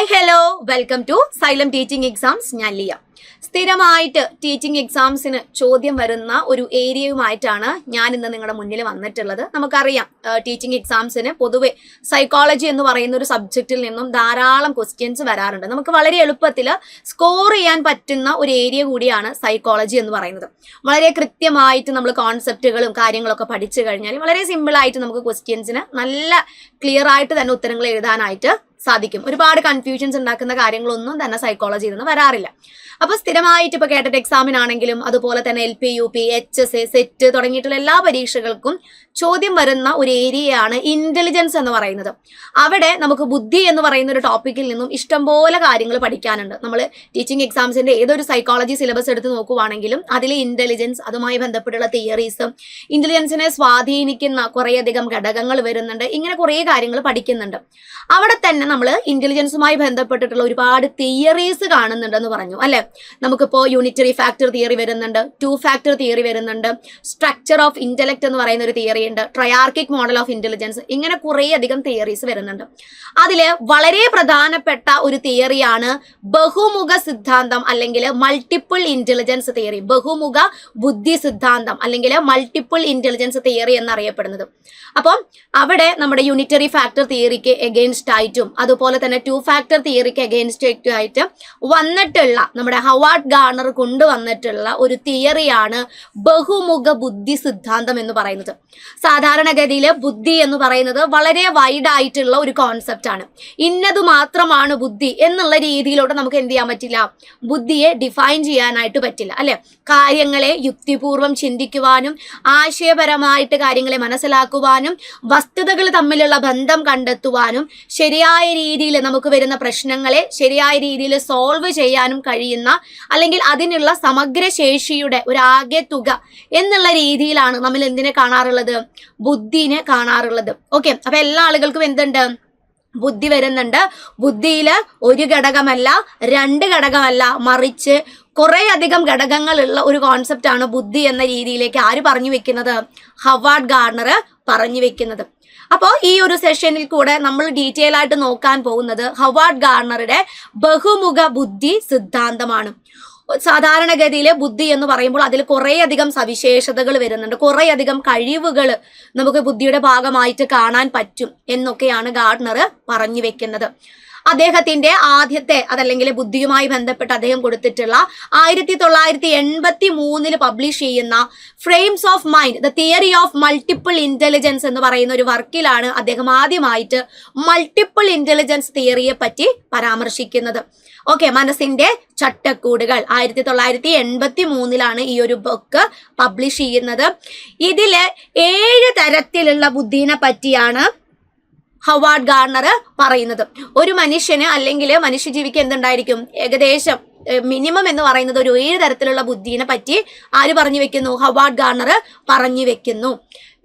Hi hello welcome to Xylem teaching exams. ഞാൻ ലിയ. സ്ഥിരമായിട്ട് teaching എക്സാംസിന് ചോദ്യം വരുന്ന ഒരു ഏരിയയുമായിട്ടാണ് ഞാൻ ഇന്ന് നിങ്ങളുടെ മുന്നിൽ വന്നിട്ടുള്ളത്. നമുക്കറിയാം ടീച്ചിങ് എക്സാംസിന് പൊതുവെ സൈക്കോളജി എന്ന് പറയുന്ന ഒരു സബ്ജക്റ്റിൽ നിന്നും ധാരാളം ക്വസ്റ്റ്യൻസ് വരാറുണ്ട്. നമുക്ക് വളരെ എളുപ്പത്തിൽ സ്കോർ ചെയ്യാൻ പറ്റുന്ന ഒരു ഏരിയ കൂടിയാണ് സൈക്കോളജി എന്ന് പറയുന്നത്. വളരെ കൃത്യമായിട്ട് നമ്മൾ കോൺസെപ്റ്റുകളും കാര്യങ്ങളൊക്കെ പഠിച്ചു കഴിഞ്ഞാൽ വളരെ സിമ്പിളായിട്ട് നമുക്ക് ക്വസ്റ്റ്യൻസിന് നല്ല ക്ലിയർ ആയിട്ട് തന്നെ ഉത്തരങ്ങൾ എഴുതാനായിട്ട് സാധിക്കും. ഒരുപാട് കൺഫ്യൂഷൻസ് ഉണ്ടാക്കുന്ന കാര്യങ്ങളൊന്നും തന്നെ സൈക്കോളജിയിൽ നിന്ന് വരാറില്ല. അപ്പൊ സ്ഥിരമായിട്ട് ഇപ്പൊ കേട്ടറ്റ് എക്സാമിനാണെങ്കിലും അതുപോലെ തന്നെ LP UP HS സെറ്റ് തുടങ്ങിയിട്ടുള്ള എല്ലാ പരീക്ഷകൾക്കും ചോദ്യം വരുന്ന ഒരു ഏരിയയാണ് ഇന്റലിജൻസ് എന്ന് പറയുന്നത്. അവിടെ നമുക്ക് ബുദ്ധി എന്ന് പറയുന്ന ഒരു ടോപ്പിക്കിൽ നിന്നും ഇഷ്ടംപോലെ കാര്യങ്ങൾ പഠിക്കാനുണ്ട്. നമ്മൾ ടീച്ചിങ് എക്സാംസിന്റെ ഏതൊരു സൈക്കോളജി സിലബസ് എടുത്ത് നോക്കുവാണെങ്കിലും അതിൽ ഇന്റലിജൻസ്, അതുമായി ബന്ധപ്പെട്ടുള്ള തിയറീസ്, ഇന്റലിജൻസിനെ സ്വാധീനിക്കുന്ന കുറേയധികം ഘടകങ്ങൾ വരുന്നുണ്ട്. ഇങ്ങനെ കുറേ കാര്യങ്ങൾ പഠിക്കുന്നുണ്ട്. അവിടെ തന്നെ നമ്മൾ ഇന്റലിജൻസുമായി ബന്ധപ്പെട്ടിട്ടുള്ള ഒരുപാട് തിയറീസ് കാണുന്നുണ്ടെന്ന് പറഞ്ഞു അല്ലെ. നമുക്കിപ്പോ യൂണിറ്ററി ഫാക്ടർ തിയറി വരുന്നുണ്ട്, 2 ഫാക്ടർ തിയറി വരുന്നുണ്ട്, സ്ട്രക്ചർ ഓഫ് ഇന്റലക്ട് എന്ന് പറയുന്ന ഒരു തിയറി ഉണ്ട്, ട്രയാർക്കിക് മോഡൽ ഓഫ് ഇന്റലിജൻസ്, ഇങ്ങനെ കുറേ അധികം തിയറീസ് വരുന്നുണ്ട്. അതില് വളരെ പ്രധാനപ്പെട്ട ഒരു തിയറിയാണ് ബഹുമുഖ സിദ്ധാന്തം അല്ലെങ്കിൽ മൾട്ടിപ്പിൾ ഇന്റലിജൻസ് തിയറി. ബഹുമുഖ ബുദ്ധി സിദ്ധാന്തം അല്ലെങ്കിൽ മൾട്ടിപ്പിൾ ഇന്റലിജൻസ് തിയറി എന്നറിയപ്പെടുന്നത്. അപ്പം അവിടെ നമ്മുടെ യൂണിറ്ററി ഫാക്ടർ തിയറിക്ക് എഗെയിൻസ്റ്റ് ആയിട്ടും അതുപോലെ തന്നെ 2 ഫാക്ടർ തിയറിക്ക് എഗെയിൻസ്റ്റ് ആയിട്ട് വന്നിട്ടുള്ള നമ്മുടെ ഹവാർഡ് ഗാർണർ കൊണ്ടുവന്നിട്ടുള്ള ഒരു തിയറിയാണ് ബഹുമുഖ ബുദ്ധി സിദ്ധാന്തം എന്ന് പറയുന്നത്. സാധാരണഗതിയിൽ ബുദ്ധി എന്ന് പറയുന്നത് വളരെ വൈഡ് ആയിട്ടുള്ള ഒരു കോൺസെപ്റ്റ് ആണ്. ഇന്നത് മാത്രമാണ് ബുദ്ധി എന്നുള്ള രീതിയിലോട്ട് നമുക്ക് എന്ത് ചെയ്യാൻ പറ്റില്ല, ബുദ്ധിയെ ഡിഫൈൻ ചെയ്യാനായിട്ട് പറ്റില്ല അല്ലെ. കാര്യങ്ങളെ യുക്തിപൂർവം ചിന്തിക്കുവാനും ആശയപരമായിട്ട് കാര്യങ്ങളെ മനസ്സിലാക്കുവാനും വസ്തുതകൾ തമ്മിലുള്ള ബന്ധം കണ്ടെത്തുവാനും ശരിയായ രീതിയിൽ നമുക്ക് വരുന്ന പ്രശ്നങ്ങളെ ശരിയായ രീതിയിൽ സോൾവ് ചെയ്യാനും കഴിയുന്ന അല്ലെങ്കിൽ അതിനുള്ള സമഗ്ര ശേഷിയുടെ ഒരു ആകെ തുക എന്നുള്ള രീതിയിലാണ് നമ്മൾ എന്തിനെ കാണാറുള്ളത്, ബുദ്ധിനെ കാണാറുള്ളത്. ഓക്കെ, അപ്പൊ എല്ലാ ആളുകൾക്കും എന്തുണ്ട്, ബുദ്ധി വരുന്നുണ്ട്. ബുദ്ധിയില് ഒരു ഘടകമല്ല, 2 ഘടകമല്ല, മറിച്ച് കുറെ അധികം ഘടകങ്ങളുള്ള ഒരു കോൺസെപ്റ്റ് ആണ് ബുദ്ധി എന്ന രീതിയിലേക്ക് ആര് പറഞ്ഞു വെക്കുന്നത്, ഹവാർഡ് ഗാർണർ പറഞ്ഞു വെക്കുന്നത്. അപ്പോൾ ഈ ഒരു സെഷനിൽ കൂടെ നമ്മൾ ഡീറ്റെയിൽ ആയിട്ട് നോക്കാൻ പോകുന്നത് ഹവാർഡ് ഗാർണറുടെ ബഹുമുഖ ബുദ്ധി സിദ്ധാന്തമാണ്. സാധാരണഗതിയിൽ ബുദ്ധി എന്ന് പറയുമ്പോൾ അതിൽ കുറേയധികം സവിശേഷതകൾ വരുന്നുണ്ട്, കുറേയധികം കഴിവുകൾ നമുക്ക് ബുദ്ധിയുടെ ഭാഗമായിട്ട് കാണാൻ പറ്റും എന്നൊക്കെയാണ് ഗാർഡനർ പറഞ്ഞു വെക്കുന്നത്. അദ്ദേഹത്തിന്റെ ആദ്യത്തെ അതല്ലെങ്കിൽ ബുദ്ധിയുമായി ബന്ധപ്പെട്ട് അദ്ദേഹം കൊടുത്തിട്ടുള്ള 1983 പബ്ലിഷ് ചെയ്യുന്ന frames of mind the theory of multiple intelligence എന്ന് പറയുന്ന ഒരു വർക്കിലാണ് അദ്ദേഹം ആദ്യമായിട്ട് മൾട്ടിപ്പിൾ ഇന്റലിജൻസ് തിയറിയെ പറ്റി പരാമർശിക്കുന്നത്. ഓക്കെ, മനസ്സിന്റെ ചട്ടക്കൂടുകൾ 1983 ഈ ഒരു ബുക്ക് പബ്ലിഷ് ചെയ്യുന്നത്. ഇതില് 7 തരത്തിലുള്ള ബുദ്ധിനെ പറ്റിയാണ് ഹവാർഡ് ഗാർണർ പറയുന്നത്. ഒരു മനുഷ്യന് അല്ലെങ്കിൽ മനുഷ്യജീവിക്ക് എന്തുണ്ടായിരിക്കും, ഏകദേശം മിനിമം എന്ന് പറയുന്നത് ഒരു 7 തരത്തിലുള്ള ബുദ്ധിനെ പറ്റി ആര് പറഞ്ഞു വെക്കുന്നു, ഹവാർഡ് ഗാർണർ പറഞ്ഞു വെക്കുന്നു.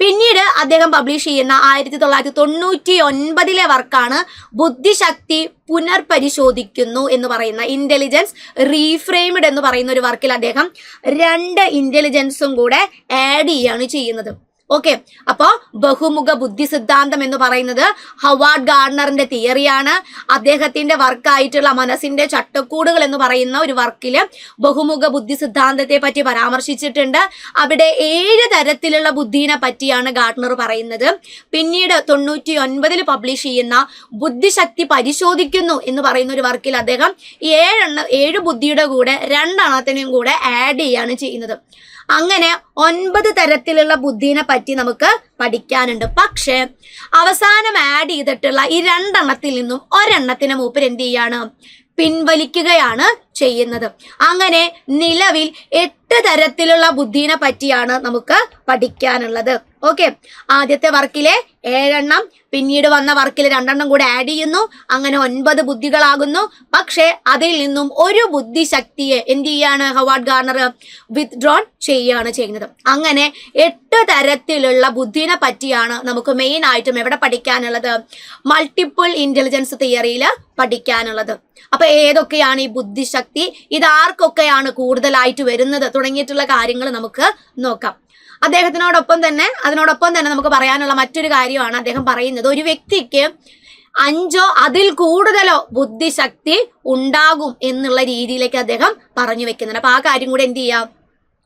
പിന്നീട് അദ്ദേഹം പബ്ലിഷ് ചെയ്യുന്ന 1999 വർക്കാണ് ബുദ്ധിശക്തി പുനർപരിശോധിക്കുന്നു എന്ന് പറയുന്ന ഇന്റലിജൻസ് റീഫ്രെയിംഡ് എന്ന് പറയുന്ന ഒരു വർക്കിൽ അദ്ദേഹം 2 ഇന്റലിജൻസും കൂടെ ആഡ് ചെയ്യാണ് ചെയ്യുന്നത്. ഓക്കെ, അപ്പോ ബഹുമുഖ ബുദ്ധി സിദ്ധാന്തം എന്ന് പറയുന്നത് ഹവാർഡ് ഗാർണറിന്റെ തിയറിയാണ്. അദ്ദേഹത്തിന്റെ വർക്കായിട്ടുള്ള മനസ്സിന്റെ ചട്ടക്കൂടുകൾ എന്ന് പറയുന്ന ഒരു വർക്കില് ബഹുമുഖ ബുദ്ധി സിദ്ധാന്തത്തെ പറ്റി പരാമർശിച്ചിട്ടുണ്ട്. അവിടെ 7 തരത്തിലുള്ള ബുദ്ധിനെ പറ്റിയാണ് ഗാർഡനർ പറയുന്നത്. പിന്നീട് 99 പബ്ലിഷ് ചെയ്യുന്ന ബുദ്ധിശക്തി പരിശോധിക്കുന്നു എന്ന് പറയുന്ന ഒരു വർക്കിൽ അദ്ദേഹം 7 ബുദ്ധിയുടെ കൂടെ 2 എണ്ണത്തിനെയും കൂടെ ആഡ് ചെയ്യാണ് ചെയ്യുന്നത്. അങ്ങനെ 9 തരത്തിലുള്ള ബുദ്ധിനെ പറ്റി നമുക്ക് പഠിക്കാനുണ്ട്. പക്ഷെ അവസാനം ആഡ് ചെയ്തിട്ടുള്ള ഈ 2 എണ്ണത്തിൽ നിന്നും ഒരെണ്ണത്തിന് മൂപ്പർ എന്ത് ചെയ്യാണ്, പിൻവലിക്കുകയാണ് ചെയ്യുന്നത്. അങ്ങനെ നിലവിൽ 8 തരത്തിലുള്ള ബുദ്ധിനെ പറ്റിയാണ് നമുക്ക് പഠിക്കാനുള്ളത്. ഓക്കെ, ആദ്യത്തെ വർക്കിലെ 7 എണ്ണം, പിന്നീട് വന്ന വർക്കിൽ 2 എണ്ണം കൂടെ ആഡ് ചെയ്യുന്നു, അങ്ങനെ 9 ബുദ്ധികളാകുന്നു. പക്ഷെ അതിൽ നിന്നും ഒരു ബുദ്ധിശക്തിയെ എന്ത് ചെയ്യാണ് ഹവാർഡ് ഗാർണർ, വിത്ഡ്രോൺ ചെയ്യുകയാണ് ചെയ്യുന്നത്. അങ്ങനെ 8 തരത്തിലുള്ള ബുദ്ധിനെ പറ്റിയാണ് നമുക്ക് മെയിൻ ആയിട്ടും എവിടെ പഠിക്കാനുള്ളത്, മൾട്ടിപ്പിൾ ഇന്റലിജൻസ് തിയറിയിൽ പഠിക്കാനുള്ളത്. അപ്പൊ ഏതൊക്കെയാണ് ഈ ബുദ്ധിശക്തി, ഇതാർക്കൊക്കെയാണ് കൂടുതലായിട്ട് വരുന്നത് തുടങ്ങിയിട്ടുള്ള കാര്യങ്ങൾ നമുക്ക് നോക്കാം. അതിനോടൊപ്പം തന്നെ നമുക്ക് പറയാനുള്ള മറ്റൊരു കാര്യമാണ് അദ്ദേഹം പറയുന്നത്, ഒരു വ്യക്തിക്ക് 5 അതിൽ കൂടുതലോ ബുദ്ധിശക്തി ഉണ്ടാകും എന്നുള്ള രീതിയിലേക്ക് അദ്ദേഹം പറഞ്ഞു വെക്കുന്നുണ്ട്. അപ്പൊ ആ കാര്യം കൂടെ എന്ത് ചെയ്യാം,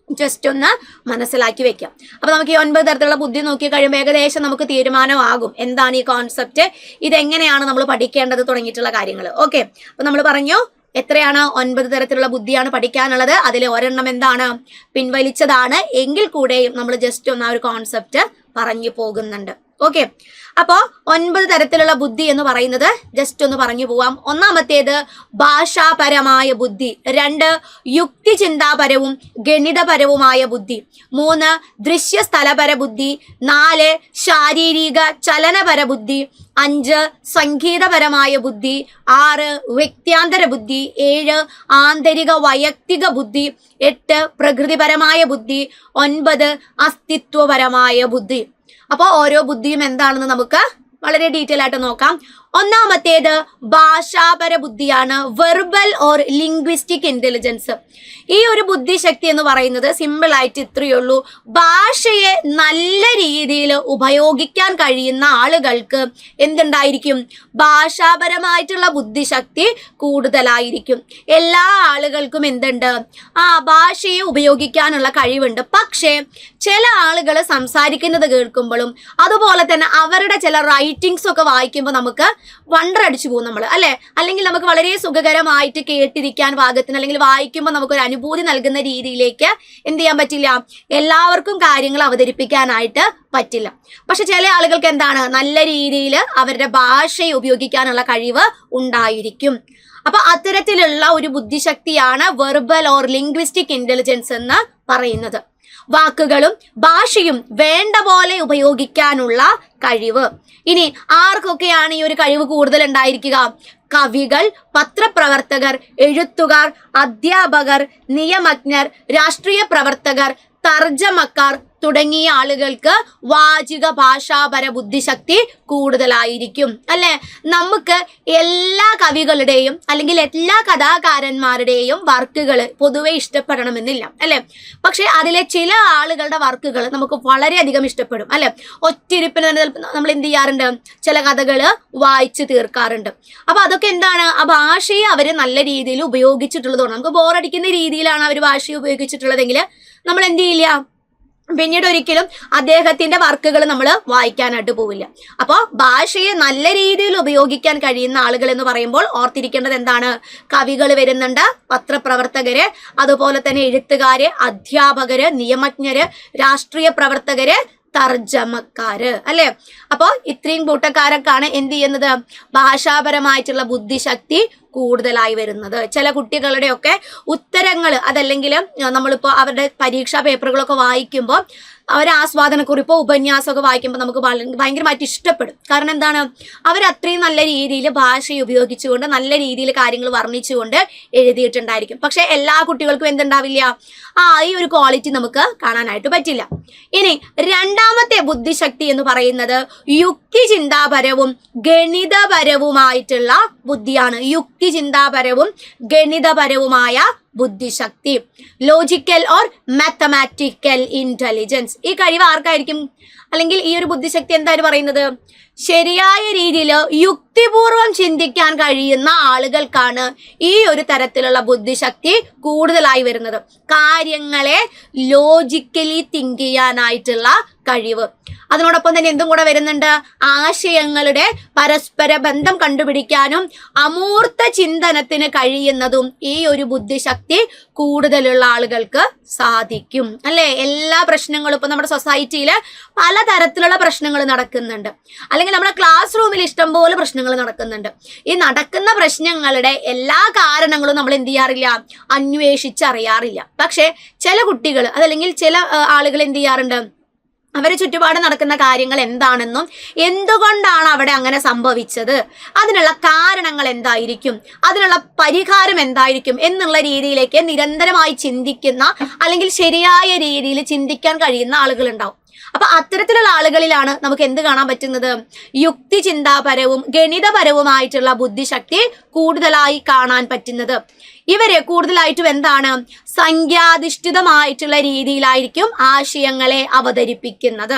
ജസ്റ്റ് ഒന്ന് മനസ്സിലാക്കി വെക്കാം. അപ്പൊ നമുക്ക് ഈ 9 തരത്തിലുള്ള ബുദ്ധി നോക്കി കഴിയുമ്പോൾ ഏകദേശം നമുക്ക് തീരുമാനമാകും എന്താണ് ഈ കോൺസെപ്റ്റ്, ഇതെങ്ങനെയാണ് നമ്മൾ പഠിക്കേണ്ടത് തുടങ്ങിയിട്ടുള്ള കാര്യങ്ങൾ. ഓക്കെ, അപ്പൊ നമ്മൾ പറഞ്ഞു എത്രയാണ്, 9 തരത്തിലുള്ള ബുദ്ധിയാണ് പഠിക്കാനുള്ളത്. അതിലെ ഒരെണ്ണം എന്താണ്, പിൻവലിച്ചതാണ്. എങ്കിൽ കൂടെയും നമ്മൾ ജസ്റ്റ് ഒന്ന് ആ ഒരു കോൺസെപ്റ്റ് പറഞ്ഞു പോകുന്നുണ്ട്. ഓക്കെ, അപ്പോ 9 തരത്തിലുള്ള ബുദ്ധി എന്ന് പറയുന്നത് ജസ്റ്റ് ഒന്ന് പറഞ്ഞു പോവാം. ഒന്നാമത്തേത് ഭാഷാപരമായ ബുദ്ധി, 2 യുക്തിചിന്താപരവും ഗണിതപരവുമായ ബുദ്ധി, 3 ദൃശ്യസ്ഥലപര ബുദ്ധി, 4 ശാരീരിക ചലനപര ബുദ്ധി, 5 സംഗീതപരമായ ബുദ്ധി, 6 വ്യക്തിയാന്തര ബുദ്ധി, 7 ആന്തരിക വൈയക്തിക ബുദ്ധി, 8 പ്രകൃതിപരമായ ബുദ്ധി, 9 അസ്തിത്വപരമായ ബുദ്ധി. അപ്പോൾ ഓരോ ബുദ്ധിയും എന്താണെന്ന് നമുക്ക് വളരെ ഡീറ്റെയിൽ ആയിട്ട് നോക്കാം. ഒന്നാമത്തേത് ഭാഷാപര ബുദ്ധിയാണ്, വെർബൽ ഓർ ലിംഗ്വിസ്റ്റിക് ഇന്റലിജൻസ്. ഈ ഒരു ബുദ്ധിശക്തി എന്ന് പറയുന്നത് സിമ്പിൾ ആയിട്ട് ഇത്രയേ ഉള്ളൂ. ഭാഷയെ നല്ല രീതിയിൽ ഉപയോഗിക്കാൻ കഴിയുന്ന ആളുകൾക്ക് എന്തുണ്ടായിരിക്കും, ഭാഷാപരമായിട്ടുള്ള ബുദ്ധിശക്തി കൂടുതലായിരിക്കും. എല്ലാ ആളുകൾക്കും എന്തുണ്ട്, ഭാഷയെ ഉപയോഗിക്കാനുള്ള കഴിവുണ്ട്. പക്ഷേ ചില ആളുകൾ സംസാരിക്കുന്നത് കേൾക്കുമ്പോഴും അതുപോലെ തന്നെ അവരുടെ ചില റൈറ്റിങ്സ് ഒക്കെ വായിക്കുമ്പോൾ നമുക്ക് വണ്ടർ അടിച്ചു പോകും നമ്മൾ, അല്ലെ? അല്ലെങ്കിൽ നമുക്ക് വളരെ സുഖകരമായിട്ട് കേട്ടിരിക്കാൻ പാകത്തിന് അല്ലെങ്കിൽ വായിക്കുമ്പോൾ നമുക്കൊരു അനുഭൂതി നൽകുന്ന രീതിയിലേക്ക് എന്ത് ചെയ്യാൻ പറ്റില്ല, എല്ലാവർക്കും കാര്യങ്ങൾ അവതരിപ്പിക്കാനായിട്ട് പറ്റില്ല. പക്ഷെ ചില ആളുകൾക്ക് എന്താണ്, നല്ല രീതിയിൽ അവരുടെ ഭാഷയെ ഉപയോഗിക്കാനുള്ള കഴിവ് ഉണ്ടായിരിക്കും. അപ്പൊ അത്തരത്തിലുള്ള ഒരു ബുദ്ധിശക്തിയാണ് വെർബൽ ഓർ ലിംഗ്വിസ്റ്റിക് ഇന്റലിജൻസ് എന്ന് പറയുന്നത്. വാക്കുകളും ഭാഷയും വേണ്ട പോലെ ഉപയോഗിക്കാനുള്ള കഴിവ്. ഇനി ആർക്കൊക്കെയാണ് ഈ ഒരു കഴിവ് കൂടുതൽ ഉണ്ടായിരിക്കുക? കവികൾ, പത്രപ്രവർത്തകർ, എഴുത്തുകാർ, അധ്യാപകർ, നിയമജ്ഞർ, രാഷ്ട്രീയ പ്രവർത്തകർ, തർജ്ജമക്കാർ തുടങ്ങിയ ആളുകൾക്ക് വാചിക ഭാഷാപര ബുദ്ധിശക്തി കൂടുതലായിരിക്കും, അല്ലെ? നമുക്ക് എല്ലാ കവികളുടെയും അല്ലെങ്കിൽ എല്ലാ കഥാകാരന്മാരുടെയും വർക്കുകൾ പൊതുവെ ഇഷ്ടപ്പെടണമെന്നില്ല, അല്ലെ? പക്ഷെ അതിലെ ചില ആളുകളുടെ വർക്കുകൾ നമുക്ക് വളരെയധികം ഇഷ്ടപ്പെടും, അല്ലെ? ഒറ്റിരിപ്പിന് നമ്മൾ എന്ത് ചെയ്യാറുണ്ട്, ചില കഥകൾ വായിച്ചു തീർക്കാറുണ്ട്. അപ്പൊ അതൊക്കെ എന്താണ്, ആ ഭാഷയെ അവര് നല്ല രീതിയിൽ ഉപയോഗിച്ചിട്ടുള്ളതുകൊണ്ട് നമുക്ക് ബോറടിക്കുന്ന രീതിയിലാണ് അവർ ഭാഷയെ ഉപയോഗിച്ചിട്ടുള്ളതെങ്കിൽ നമ്മൾ എന്ത് ചെയ്യില്ല, പിന്നീട് ഒരിക്കലും അദ്ദേഹത്തിന്റെ വർക്കുകൾ നമ്മൾ വായിക്കാനായിട്ട് പോവില്ല. അപ്പോൾ ഭാഷയെ നല്ല രീതിയിൽ ഉപയോഗിക്കാൻ കഴിയുന്ന ആളുകൾ എന്ന് പറയുമ്പോൾ ഓർത്തിരിക്കേണ്ടത് എന്താണ്, കവികൾ വരുന്നുണ്ട്, പത്രപ്രവർത്തകര്, അതുപോലെ തന്നെ എഴുത്തുകാര്, അധ്യാപകര്, നിയമജ്ഞര്, രാഷ്ട്രീയ പ്രവർത്തകര്, തർജ്ജമക്കാര്, അല്ലെ? അപ്പോ ഇത്രയും കൂട്ടക്കാരൊക്കെയാണ് എന്ത് ചെയ്യുന്നത്, ഭാഷാപരമായിട്ടുള്ള ബുദ്ധിശക്തി കൂടുതലായി വരുന്നത്. ചില കുട്ടികളുടെ ഒക്കെ ഉത്തരങ്ങൾ അതല്ലെങ്കിൽ നമ്മളിപ്പോ അവരുടെ പരീക്ഷാ പേപ്പറുകളൊക്കെ വായിക്കുമ്പോൾ അവർ ആസ്വാദനക്കുറിപ്പോ ഉപന്യാസമൊക്കെ വായിക്കുമ്പോൾ നമുക്ക് ഭയങ്കരമായിട്ട് ഇഷ്ടപ്പെടും. കാരണം എന്താണ്, അവർ അത്രയും നല്ല രീതിയിൽ ഭാഷയെ ഉപയോഗിച്ചുകൊണ്ട് നല്ല രീതിയിൽ കാര്യങ്ങൾ വർണ്ണിച്ചുകൊണ്ട് എഴുതിയിട്ടുണ്ടായിരിക്കും. പക്ഷെ എല്ലാ കുട്ടികൾക്കും എന്തുണ്ടാവില്ല, ഈ ഒരു ക്വാളിറ്റി നമുക്ക് കാണാനായിട്ട് പറ്റില്ല. ഇനി രണ്ടാമത്തെ ബുദ്ധിശക്തി എന്ന് പറയുന്നത് യുക്തിചിന്താപരവും ഗണിതപരവുമായിട്ടുള്ള ബുദ്ധിയാണ്. യുക്തിചിന്താപരവും ഗണിതപരവുമായ ബുദ്ധിശക്തി, ലോജിക്കൽ ഓർ മാത്തമാറ്റിക്കൽ ഇന്റലിജൻസ്. ഈ കഴിവ് ആർക്കായിരിക്കും, അല്ലെങ്കിൽ ഈ ഒരു ബുദ്ധിശക്തി എന്തായാലും പറയുന്നത്, ശരിയായ രീതിയിൽ യുക്തിപൂർവം ചിന്തിക്കാൻ കഴിയുന്ന ആളുകൾക്കാണ് ഈ ഒരു തരത്തിലുള്ള ബുദ്ധിശക്തി കൂടുതലായി വരുന്നത്. കാര്യങ്ങളെ ലോജിക്കലി തിങ്ക് ചെയ്യാനായിട്ടുള്ള കഴിവ്. അതിനോടൊപ്പം തന്നെ എന്തും കൂടെ വരുന്നുണ്ട്, ആശയങ്ങളുടെ പരസ്പര ബന്ധം കണ്ടുപിടിക്കാനും അമൂർത്ത ചിന്തനത്തിന് കഴിയുന്നതും ഈ ഒരു ബുദ്ധിശക്തി കൂടുതലുള്ള ആളുകൾക്ക് സാധിക്കും, അല്ലെ? എല്ലാ പ്രശ്നങ്ങളും ഇപ്പൊ നമ്മുടെ സൊസൈറ്റിയിൽ പലതരത്തിലുള്ള പ്രശ്നങ്ങൾ നടക്കുന്നുണ്ട്, അല്ലെങ്കിൽ നമ്മുടെ ക്ലാസ് റൂമിൽ ഇഷ്ടംപോലെ പ്രശ്നങ്ങൾ നടക്കുന്നുണ്ട്. ഈ നടക്കുന്ന പ്രശ്നങ്ങളുടെ എല്ലാ കാരണങ്ങളും നമ്മൾ എന്ത് ചെയ്യാറില്ല, അന്വേഷിച്ചറിയാറില്ല. പക്ഷെ ചില കുട്ടികൾ അതല്ലെങ്കിൽ ചില ആളുകൾ എന്ത് ചെയ്യാറുണ്ട്, അവരെ ചുറ്റുപാട് നടക്കുന്ന കാര്യങ്ങൾ എന്താണെന്നും എന്തുകൊണ്ടാണ് അവിടെ അങ്ങനെ സംഭവിച്ചത്, അതിനുള്ള കാരണങ്ങൾ എന്തായിരിക്കും, അതിനുള്ള പരിഹാരം എന്തായിരിക്കും എന്നുള്ള രീതിയിലേക്ക് നിരന്തരമായി ചിന്തിക്കുന്ന അല്ലെങ്കിൽ ശരിയായ രീതിയിൽ ചിന്തിക്കാൻ കഴിയുന്ന ആളുകൾ ഉണ്ടാവും. അപ്പൊ അത്തരത്തിലുള്ള ആളുകളിലാണ് നമുക്ക് എന്ത് കാണാൻ പറ്റുന്നത്? യുക്തിചിന്താപരവും ഗണിതപരവുമായിട്ടുള്ള ബുദ്ധിശക്തി കൂടുതലായി കാണാൻ പറ്റുന്നത്. ഇവര് കൂടുതലായിട്ടും എന്താണ്, സംഖ്യാധിഷ്ഠിതമായിട്ടുള്ള രീതിയിലായിരിക്കും ആശയങ്ങളെ അവതരിപ്പിക്കുന്നത്.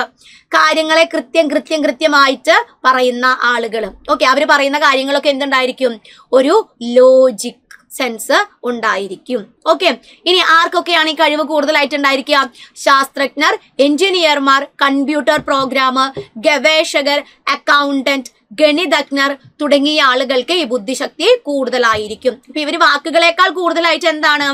കാര്യങ്ങളെ കൃത്യമായിട്ട് പറയുന്ന ആളുകൾ. ഓക്കെ, അവര് പറയുന്ന കാര്യങ്ങളൊക്കെ എന്തുണ്ടായിരിക്കും? ഒരു ലോജിക് സെൻസ് ഉണ്ടായിരിക്കും. ഓക്കെ, ഇനി ആർക്കൊക്കെയാണ് ഈ കഴിവ് കൂടുതലായിട്ട് ഉണ്ടായിരിക്കുക? ശാസ്ത്രജ്ഞർ, എഞ്ചിനീയർമാർ, കമ്പ്യൂട്ടർ പ്രോഗ്രാമർ, ഗവേഷകർ, അക്കൗണ്ടന്റ്, ഗണിതജ്ഞർ തുടങ്ങിയ ആളുകൾക്ക് ഈ ബുദ്ധിശക്തി കൂടുതലായിരിക്കും. അപ്പൊ ഇവര് വാക്കുകളെക്കാൾ കൂടുതലായിട്ട് എന്താണ്,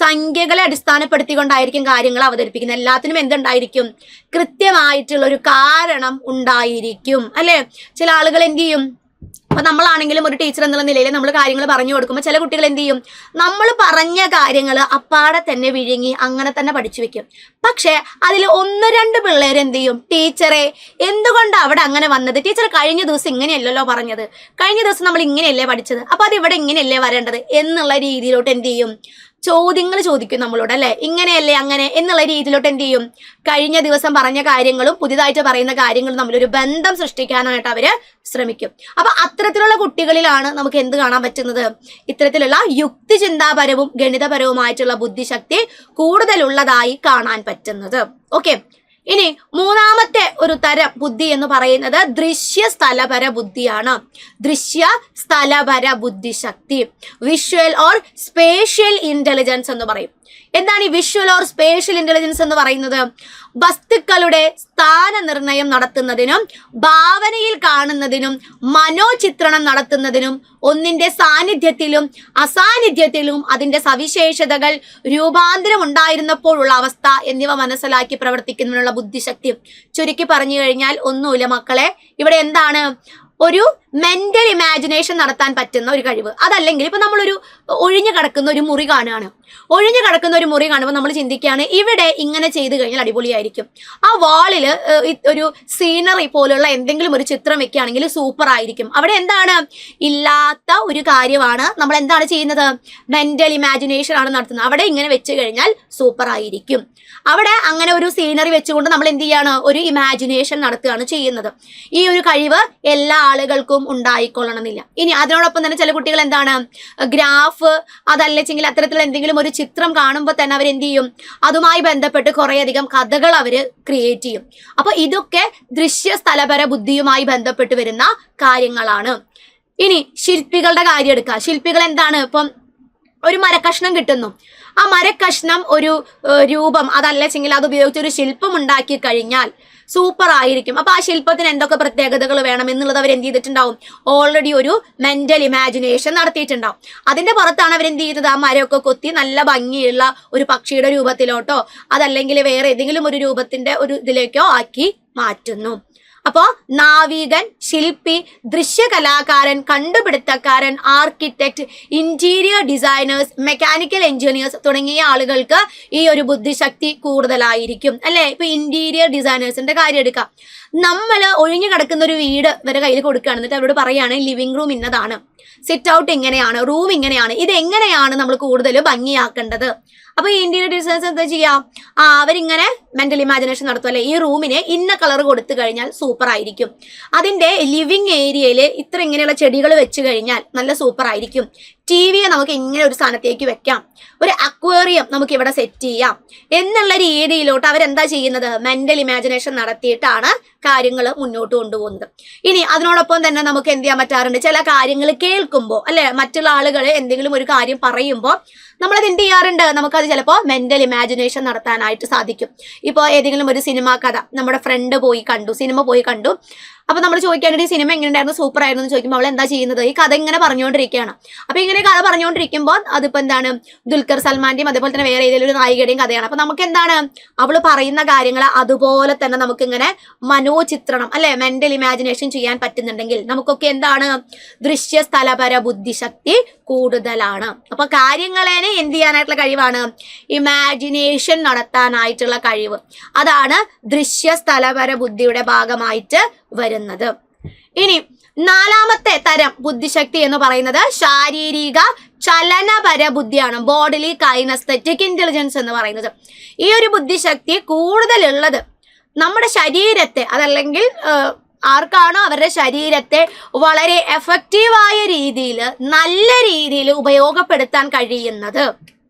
സംഖ്യകളെ അടിസ്ഥാനപ്പെടുത്തിക്കൊണ്ടായിരിക്കും കാര്യങ്ങൾ അവതരിപ്പിക്കുന്നത്. എല്ലാത്തിനും എന്തുണ്ടായിരിക്കും? കൃത്യമായിട്ടുള്ള ഒരു കാരണം ഉണ്ടായിരിക്കും. അല്ലെ? ചില ആളുകൾ എന്ത് ചെയ്യും, അപ്പൊ നമ്മളാണെങ്കിലും ഒരു ടീച്ചർ എന്നുള്ള നിലയിൽ നമ്മൾ കാര്യങ്ങൾ പറഞ്ഞു കൊടുക്കുമ്പോൾ ചില കുട്ടികൾ എന്ത് ചെയ്യും, നമ്മൾ പറഞ്ഞ കാര്യങ്ങൾ അപ്പാടെ തന്നെ വിഴുങ്ങി അങ്ങനെ തന്നെ പഠിച്ചു വെക്കും. പക്ഷെ അതിൽ 1-2 പിള്ളേർ എന്ത് ചെയ്യും, ടീച്ചറെ എന്തുകൊണ്ടാണ് അവിടെ അങ്ങനെ വന്നത്, ടീച്ചർ കഴിഞ്ഞ ദിവസം ഇങ്ങനെയല്ലല്ലോ പറഞ്ഞത്, കഴിഞ്ഞ ദിവസം നമ്മൾ ഇങ്ങനെയല്ലേ പഠിച്ചത്, അപ്പൊ അത് ഇവിടെ ഇങ്ങനെയല്ലേ വരേണ്ടത് എന്നുള്ള രീതിയിലോട്ട് എന്ത് ചെയ്യും, ചോദ്യങ്ങൾ ചോദിക്കും നമ്മളോട്. അല്ലെ, ഇങ്ങനെയല്ലേ അങ്ങനെ എന്നുള്ള രീതിയിലോട്ട് എന്ത് ചെയ്യും, കഴിഞ്ഞ ദിവസം പറഞ്ഞ കാര്യങ്ങളും പുതിയതായിട്ട് പറയുന്ന കാര്യങ്ങളും തമ്മിലൊരു ബന്ധം സൃഷ്ടിക്കാനായിട്ട് അവര് ശ്രമിക്കും. അപ്പൊ അത്തരത്തിലുള്ള കുട്ടികളിലാണ് നമുക്ക് എന്ത് കാണാൻ പറ്റുന്നത്, ഇത്തരത്തിലുള്ള യുക്തിചിന്താപരവും ഗണിതപരവുമായിട്ടുള്ള ബുദ്ധിശക്തി കൂടുതലുള്ളതായി കാണാൻ പറ്റുന്നത്. ഓക്കെ, ഇനി മൂന്നാമത്തെ ഒരു തരം ബുദ്ധി എന്ന് പറയുന്നത് ദൃശ്യസ്ഥലപര ബുദ്ധിയാണ്. ദൃശ്യസ്ഥലപര ബുദ്ധിശക്തി, വിഷ്വൽ ഓർ സ്പേഷ്യൽ ഇന്റലിജൻസ് എന്ന് പറയും. എന്താണ് ഈ വിഷ്വൽ ഓർ സ്പേഷ്യൽ ഇന്റലിജൻസ് എന്ന് പറയുന്നത്? വസ്തുക്കളുടെ സ്ഥാന നിർണയം നടത്തുന്നതിനും ഭാവനയിൽ കാണുന്നതിനും മനോചിത്രണം നടത്തുന്നതിനും ഒന്നിന്റെ സാന്നിധ്യത്തിലും അസാന്നിധ്യത്തിലും അതിന്റെ സവിശേഷതകൾ, രൂപാന്തരം ഉണ്ടായിരുന്നപ്പോഴുള്ള അവസ്ഥ എന്നിവ മനസ്സിലാക്കി പ്രവർത്തിക്കുന്നതിനുള്ള ബുദ്ധിശക്തി. ചുരുക്കി പറഞ്ഞു കഴിഞ്ഞാൽ ഒന്നുമില്ല മക്കളെ, ഇവിടെ എന്താണ്, ഒരു മെന്റൽ ഇമാജിനേഷൻ നടത്താൻ പറ്റുന്ന ഒരു കഴിവ്. അതല്ലെങ്കിൽ ഇപ്പൊ നമ്മളൊരു ഒഴിഞ്ഞു കിടക്കുന്ന ഒരു മുറി കാണുകയാണ്. ഒഴിഞ്ഞു കിടക്കുന്ന ഒരു മുറി കാണുമ്പോൾ നമ്മൾ ചിന്തിക്കുകയാണ് ഇവിടെ ഇങ്ങനെ ചെയ്തു കഴിഞ്ഞാൽ അടിപൊളിയായിരിക്കും, ആ വാളില് ഒരു സീനറി പോലുള്ള എന്തെങ്കിലും ഒരു ചിത്രം വെക്കുകയാണെങ്കിൽ സൂപ്പർ ആയിരിക്കും. അവിടെ എന്താണ്, ഇല്ലാത്ത ഒരു കാര്യമാണ് നമ്മൾ എന്താണ് ചെയ്യുന്നത്, മെന്റൽ ഇമാജിനേഷൻ ആണ് നടത്തുന്നത്. അവിടെ ഇങ്ങനെ വെച്ച് കഴിഞ്ഞാൽ സൂപ്പർ ആയിരിക്കും. അവിടെ അങ്ങനെ ഒരു സീനറി വെച്ചുകൊണ്ട് നമ്മൾ എന്ത് ചെയ്യാണ്, ഒരു ഇമാജിനേഷൻ നടത്തുകയാണ് ചെയ്യുന്നത്. ഈ ഒരു കഴിവ് എല്ലാ ആളുകൾക്കും ഉണ്ടായിക്കൊള്ളണമെന്നില്ല. ഇനി അതിനോടൊപ്പം തന്നെ ചില കുട്ടികൾ എന്താണ്, ഗ്രാഫ് അതല്ലെങ്കിൽ അത്തരത്തിലുള്ള എന്തെങ്കിലും ഒരു ചിത്രം കാണുമ്പോൾ തന്നെ അവർ എന്ത് ചെയ്യും, അതുമായി ബന്ധപ്പെട്ട് കുറേയധികം കഥകൾ അവര് ക്രിയേറ്റ് ചെയ്യും. അപ്പൊ ഇതൊക്കെ ദൃശ്യസ്ഥലപര ബുദ്ധിയുമായി ബന്ധപ്പെട്ട് വരുന്ന കാര്യങ്ങളാണ്. ഇനി ശില്പികളുടെ കാര്യം എടുക്കുക. ശില്പികൾ എന്താണ്, ഇപ്പം ഒരു മരക്കഷ്ണം കിട്ടുന്നു, ആ മരക്കഷ്ണം ഒരു രൂപം അതല്ലെങ്കിൽ അത് ഉപയോഗിച്ച് ഒരു ശില്പം ഉണ്ടാക്കി കഴിഞ്ഞാൽ സൂപ്പർ ആയിരിക്കും. അപ്പൊ ആ ശില്പത്തിന് എന്തൊക്കെ പ്രത്യേകതകൾ വേണം എന്നുള്ളത് അവർ എന്ത് ചെയ്തിട്ടുണ്ടാവും, ഓൾറെഡി ഒരു മെന്റൽ ഇമാജിനേഷൻ നടത്തിയിട്ടുണ്ടാവും. അതിന്റെ പുറത്താണ് അവർ എന്ത് ചെയ്യുന്നത്, ആ മരമൊക്കെ കൊത്തി നല്ല ഭംഗിയുള്ള ഒരു പക്ഷിയുടെ രൂപത്തിലോട്ടോ അതല്ലെങ്കിൽ വേറെ ഏതെങ്കിലും ഒരു രൂപത്തിന്റെ ഒരു ഇതിലേക്കോ ആക്കി മാറ്റുന്നു. അപ്പോ നാവികൻ, ശില്പി, ദൃശ്യകലാകാരൻ, കണ്ടുപിടുത്തക്കാരൻ, architect, interior designers, mechanical engineers തുടങ്ങിയ ആളുകൾക്ക് ഈ ഒരു ബുദ്ധിശക്തി കൂടുതലായിരിക്കും. അല്ലെ, ഇപ്പൊ ഇന്റീരിയർ ഡിസൈനേഴ്സിന്റെ കാര്യം എടുക്കാം. നമ്മൾ ഒഴിഞ്ഞു കിടക്കുന്ന ഒരു വീട് ഇവരുടെ കയ്യിൽ കൊടുക്കുകയാണ്, എന്നിട്ട് അവരോട് പറയാണ് ലിവിംഗ് റൂം ഇന്നതാണ്, സിറ്റ് ഔട്ട് ഇങ്ങനെയാണ്, റൂം ഇങ്ങനെയാണ്, ഇത് എങ്ങനെയാണ് നമ്മൾ കൂടുതൽ ഭംഗിയാക്കേണ്ടത്. അപ്പൊ ഈ ഇന്റീരിയർ ഡിസൈനേഴ്സ് എന്താ ചെയ്യാ, അവരിങ്ങനെ മെന്റൽ ഇമാജിനേഷൻ നടത്തും. അല്ലെ, ഈ റൂമിന് ഇന്ന കളർ കൊടുത്തു കഴിഞ്ഞാൽ സൂപ്പർ ആയിരിക്കും, അതിന്റെ ലിവിംഗ് ഏരിയയിൽ ഇത്ര ഇങ്ങനെയുള്ള ചെടികൾ വെച്ച് കഴിഞ്ഞാൽ നല്ല സൂപ്പർ ആയിരിക്കും, ടിവിയെ നമുക്ക് ഇങ്ങനെ ഒരു സ്ഥാനത്തേക്ക് വെക്കാം, ഒരു അക്വേറിയം നമുക്ക് ഇവിടെ സെറ്റ് ചെയ്യാം എന്നുള്ള രീതിയിലോട്ട് അവരെന്താ ചെയ്യുന്നത്, മെന്റൽ ഇമാജിനേഷൻ നടത്തിയിട്ടാണ് കാര്യങ്ങൾ മുന്നോട്ട് കൊണ്ടുപോകുന്നത്. ഇനി അതിനോടൊപ്പം തന്നെ നമുക്ക് എന്ത് ചെയ്യാൻ പറ്റാറുണ്ട്, ചില കാര്യങ്ങൾ കേൾക്കുമ്പോൾ അല്ലെ, മറ്റുള്ള ആളുകൾ എന്തെങ്കിലും ഒരു കാര്യം പറയുമ്പോൾ നമ്മളത് എന്ത് ചെയ്യാറുണ്ട്, നമുക്കത് ചിലപ്പോൾ മെന്റൽ ഇമാജിനേഷൻ നടത്താനായിട്ട് സാധിക്കും. ഇപ്പോൾ ഏതെങ്കിലും ഒരു സിനിമ കഥ നമ്മുടെ ഫ്രണ്ട് പോയി കണ്ടു, സിനിമ പോയി കണ്ടു, അപ്പൊ നമ്മൾ ചോദിക്കാനായിട്ട് ഈ സിനിമ എങ്ങനെയുണ്ടായിരുന്നു, സൂപ്പർ ആയിരുന്നു എന്ന് ചോദിക്കുമ്പോൾ അവൾ എന്താ ചെയ്യുന്നത്, ഈ കഥ ഇങ്ങനെ പറഞ്ഞുകൊണ്ടിരിക്കുകയാണ്. അപ്പൊ ഇങ്ങനെ കഥ പറഞ്ഞുകൊണ്ടിരിക്കുമ്പോൾ അതിപ്പോ എന്താണ്, ദുൽഖർ സൽമാന്റെയും അതേപോലെ തന്നെ വേറെ ഏതെങ്കിലും ഒരു നായികയുടെയും കഥയാണ്. അപ്പൊ നമുക്ക് എന്താണ്, അവള് പറയുന്ന കാര്യങ്ങൾ അതുപോലെ തന്നെ നമുക്ക് ഇങ്ങനെ മനോചിത്രണം അല്ലെ, മെന്റൽ ഇമാജിനേഷൻ ചെയ്യാൻ പറ്റുന്നുണ്ടെങ്കിൽ നമുക്കൊക്കെ എന്താണ്, ദൃശ്യസ്ഥലപര ബുദ്ധിശക്തി കൂടുതലാണ്. അപ്പൊ കാര്യങ്ങളെ എന്ത് ചെയ്യാനായിട്ടുള്ള കഴിവാണ്, ഇമാജിനേഷൻ നടത്താനായിട്ടുള്ള കഴിവ്. അതാണ് ദൃശ്യസ്ഥലപര ബുദ്ധിയുടെ ഭാഗമായിട്ട് വരുന്നത്. ഇനി നാലാമത്തെ തരം ബുദ്ധിശക്തി എന്ന് പറയുന്നത് ശാരീരിക ചലനപര ബുദ്ധിയാണ്, ബോഡിലി കൈനസ്തെറ്റിക് ഇന്റലിജൻസ് എന്ന് പറയുന്നത്. ഈ ഒരു ബുദ്ധിശക്തി കൂടുതലുള്ളത് നമ്മുടെ ശരീരത്തെ അതല്ലെങ്കിൽ ആർക്കാണോ അവരുടെ ശരീരത്തെ വളരെ എഫക്റ്റീവായ രീതിയിൽ നല്ല രീതിയിൽ ഉപയോഗപ്പെടുത്താൻ കഴിയുന്നത്